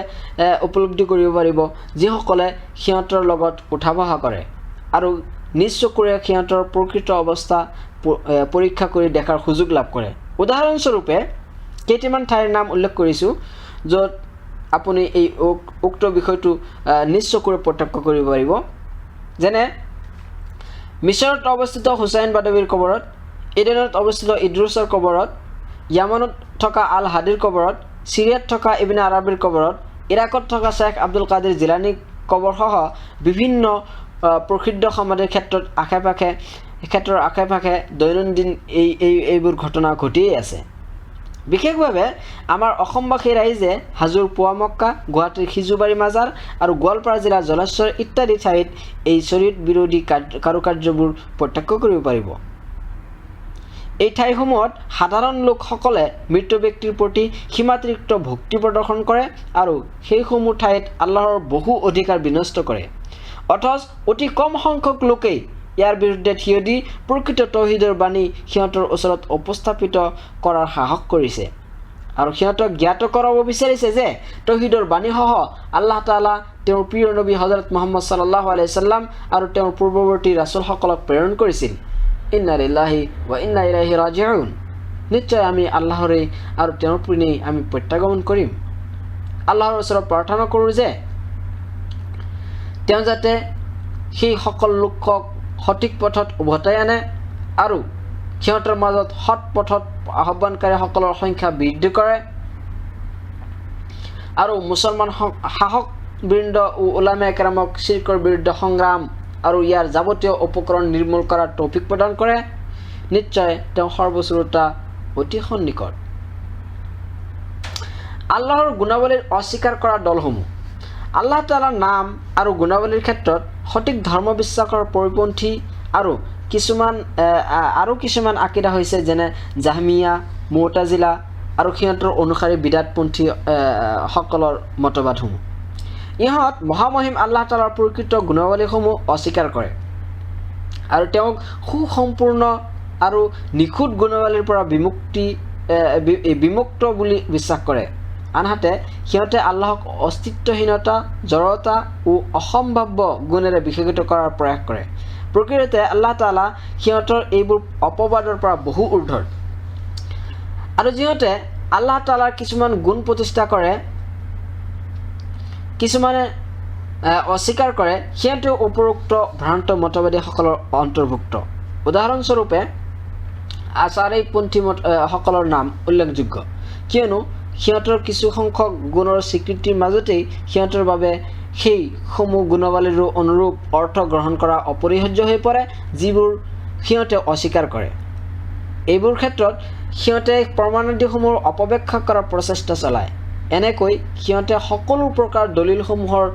উপলব্ধি কৰিব পাৰিব যিসকলে সিহঁতৰ লগত উঠা বহা কৰে আৰু নিজ চকুৰে সিহঁতৰ প্ৰকৃত অৱস্থা পৰীক্ষা কৰি দেখাৰ সুযোগ লাভ কৰে। উদাহৰণস্বৰূপে কেইটামান ঠাইৰ নাম উল্লেখ কৰিছোঁ য'ত আপুনি এই উক্ত বিষয়টো নিজ চকুৰে প্ৰত্যক্ষ কৰিব পাৰিব। যেনে মিছৰত অৱস্থিত হুছাইন বাদৱীৰ কবৰত, ইডেনত অৱস্থিত ইদ্ৰুছৰ কবৰত, য়ামানত থকা আল হাদিৰ কবৰত, চিৰিয়াত থকা ইবনে আৰাবিৰ কবৰত, ইৰাকত থকা শ্বেখ আব্দুল কাদিৰ জিলানীৰ কবৰসহ বিভিন্ন প্ৰসিদ্ধ সমাধিৰ ক্ষেত্ৰৰ আশে পাশে দৈনন্দিন এইবোৰ ঘটনা ঘটিয়েই আছে। বিশেষভাৱে আমাৰ অসমবাসী ৰাইজে হাজোৰ পোৱা মক্কা, গুৱাহাটীৰ সিজুবাৰী মাজাৰ আৰু গোৱালপাৰা জিলাৰ জলেশ্বৰ ইত্যাদি ঠাইত এই শৰীয়ত বিৰোধী কাৰুকাৰ্যবোৰ প্ৰত্যক্ষ কৰিব পাৰিব। এই ঠাইসমূহত সাধাৰণ লোকসকলে মৃত ব্যক্তিৰ প্ৰতি সীমাতিৰিক্ত ভক্তি প্ৰদৰ্শন কৰে আৰু সেইসমূহ ঠাইত আল্লাহৰ বহু অধিকাৰ বিনষ্ট কৰে, অথচ অতি কম সংখ্যক লোকেই ইয়াৰ বিৰুদ্ধে থিয় দি প্ৰকৃত তৌহিদৰ বাণী সিহঁতৰ ওচৰত উপস্থাপিত কৰাৰ সাহস কৰিছে আৰু সিহঁতক জ্ঞাত কৰাব বিচাৰিছে যে তৌহিদৰ বাণীসহ আল্লাহ তাআলা তেওঁৰ প্ৰিয় নবী হজৰত মুহাম্মদ সাল্লাল্লাহু আলাইহি ওয়াসাল্লাম আৰু তেওঁৰ পূৰ্বৱৰ্তী ৰাছুলসকলক প্ৰেৰণ কৰিছিল। ইন্না লিল্লাহি ওয়া ইন্না ইলাইহি ৰাজিউন। নিশ্চয় আমি আল্লাহৰে আৰু তেওঁৰ পিনেই আমি প্ৰত্যাগমন কৰিম। আল্লাহৰ ওচৰত প্ৰাৰ্থনা কৰোঁ যে তেওঁ যাতে সেই সকল লোকক সঠিক পথত উভতাই আনে আৰু সিহঁতৰ মাজত সৎ পথত আহ্বানকাৰীসকলৰ সংখ্যা বৃদ্ধি কৰে আৰু মুছলমান শাসকবৃন্দ ও উলামায়ে কেৰামক শিৰকৰ বিৰুদ্ধে সংগ্ৰাম আৰু ইয়াৰ যাৱতীয় উপকৰণ নিৰ্মূল কৰাৰ তৌফিক প্ৰদান কৰে। নিশ্চয় তেওঁ সৰ্বশ্ৰোতা অতি সন্নিকট। আল্লাহৰ গুণাৱলীৰ অস্বীকাৰ কৰা দলসমূহ। আল্লাহ তাআলাৰ নাম আৰু গুণাৱলীৰ ক্ষেত্ৰত সঠিক ধৰ্ম বিশ্বাসৰ পৰিপন্থী আৰু কিছুমান আকিদা হৈছে যেনে জাহমিয়া, মুতাজিলা আৰু সিহঁতৰ অনুসাৰী বিদাতপন্থী সকলৰ মতবাদসমূহ। ইহঁত মহামহিম আল্লাহ তাআলাৰ প্ৰকৃত গুণাৱলীসমূহ অস্বীকাৰ কৰে আৰু তেওঁক সুসম্পূৰ্ণ আৰু নিখুঁত গুণাৱলীৰ পৰা বিমুক্ত বুলি বিশ্বাস কৰে। আনহাতে সিহঁতে আল্লাহক অস্তিত্বহীনতা, জড়তা ও অসম্ভাব্য গুণেৰে বিশেষিত কৰাৰ প্ৰয়াস কৰে। প্ৰকৃততে আল্লাহ তাআলা সিহঁতৰ এইবোৰ অপবাদৰ পৰা বহু ঊৰ্ধৰ। আৰু যিহঁতে আল্লাহ তাআলাৰ কিছুমান গুণ প্ৰতিষ্ঠা কৰে, কিছুমানে অস্বীকাৰ কৰে, সিহঁতেও উপৰোক্ত ভ্ৰান্ত মতবাদীসকলৰ অন্তৰ্ভুক্ত। উদাহৰণস্বৰূপে আচাৰীপন্থী সকলৰ নাম উল্লেখযোগ্য, কিয়নো সিহঁতৰ কিছু সংখ্যক গুণৰ স্বীকৃতিৰ মাজতেই সিহঁতৰ বাবে সেইসমূহ গুণাৱলীৰো অনুৰূপ অৰ্থ গ্ৰহণ কৰা অপৰিহাৰ্য হৈ পৰে, যিবোৰ সিহঁতে অস্বীকাৰ কৰে। এইবোৰ ক্ষেত্ৰত সিহঁতে প্ৰমাণাদিসমূহৰ অপব্যাখ্যা কৰাৰ প্ৰচেষ্টা চলায়। এনেকৈ সিহঁতে সকলো প্ৰকাৰ দলিলসমূহৰ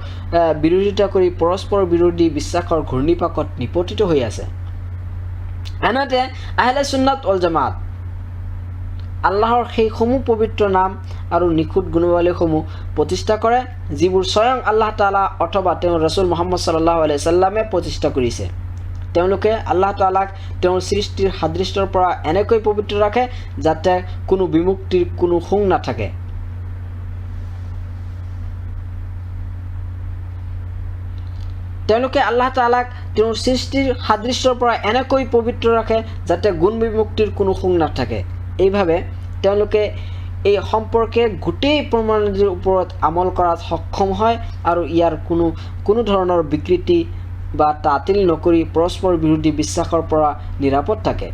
বিৰোধিতা কৰি পৰস্পৰ বিৰোধী বিশ্বাসৰ ঘূৰ্ণিপাকত নিপতিত হৈ আছে। আনহাতে আহলে সুন্নাত ওয়াল জামাত আল্লাহৰ সেইসমূহ পবিত্ৰ নাম আৰু নিখুঁত গুণাৱলীসমূহ প্ৰতিষ্ঠা কৰে, যিবোৰ স্বয়ং আল্লাহ তাআলা অথবা তেওঁৰ ৰাছুল মুহাম্মদ সাল্লাল্লাহু আলাইহি সাল্লামে প্ৰতিষ্ঠা কৰিছে। তেওঁলোকে আল্লাহ তাআলাক তেওঁৰ সৃষ্টিৰ সাদৃশ্যৰ পৰা এনেকৈ পবিত্ৰ ৰাখে যাতে কোনো বিমুক্তিৰ কোনো শুং নাথাকে। তেওঁলোকে আল্লাহ তাআলাক তেওঁৰ সৃষ্টিৰ সাদৃশ্যৰ পৰা এনেকৈ পবিত্ৰ ৰাখে যাতে গুণ বিমুক্তিৰ কোনো শুং নাথাকে। এইভাৱে তেওঁলোকে এই সম্পৰ্কে গোটেই প্ৰমাণাদিৰ ওপৰত আমল কৰাত সক্ষম হয় আৰু ইয়াৰ কোনো ধৰণৰ বিকৃতি বা তাতিল নকৰি পৰস্পৰ বিৰোধী বিশ্বাসৰ পৰা নিৰাপদ থাকে।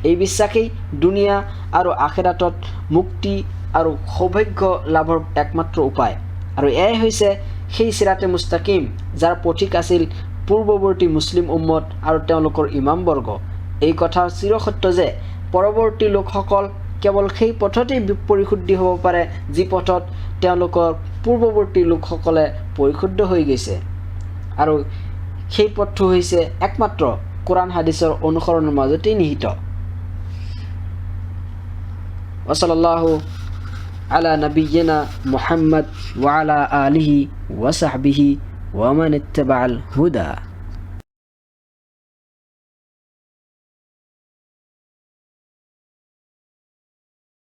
এই বিশ্বাসেই দুনিয়া আৰু আখিৰাতত মুক্তি আৰু সৌভাগ্য লাভৰ একমাত্ৰ উপায়। আৰু এয়াই হৈছে সেই সিৰাতে মুস্তাকিম যাৰ পথিক আছিল পূৰ্বৱৰ্তী মুছলিম উম্মত আৰু তেওঁলোকৰ ইমামবৰ্গ। এই কথা চিৰসত্য যে পৰৱৰ্তী লোকসকল কেৱল সেই পথতেই পৰিশুদ্ধি হ'ব পাৰে যি পথত তেওঁলোকৰ পূৰ্বৱৰ্তী লোকসকলে পৰিশুদ্ধ হৈ গৈছে, আৰু সেই পথটো হৈছে একমাত্ৰ কোৰআন হাদিছৰ অনুসৰণৰ মাজতেই নিহিত। ওয়াসাল্লাল্লাহু আলা নবিয়িনা মুহাম্মদ ওয়া আলা আলিহি ওয়া সাহবিহি ওয়া মান ইত্তাবা'আল হুদা।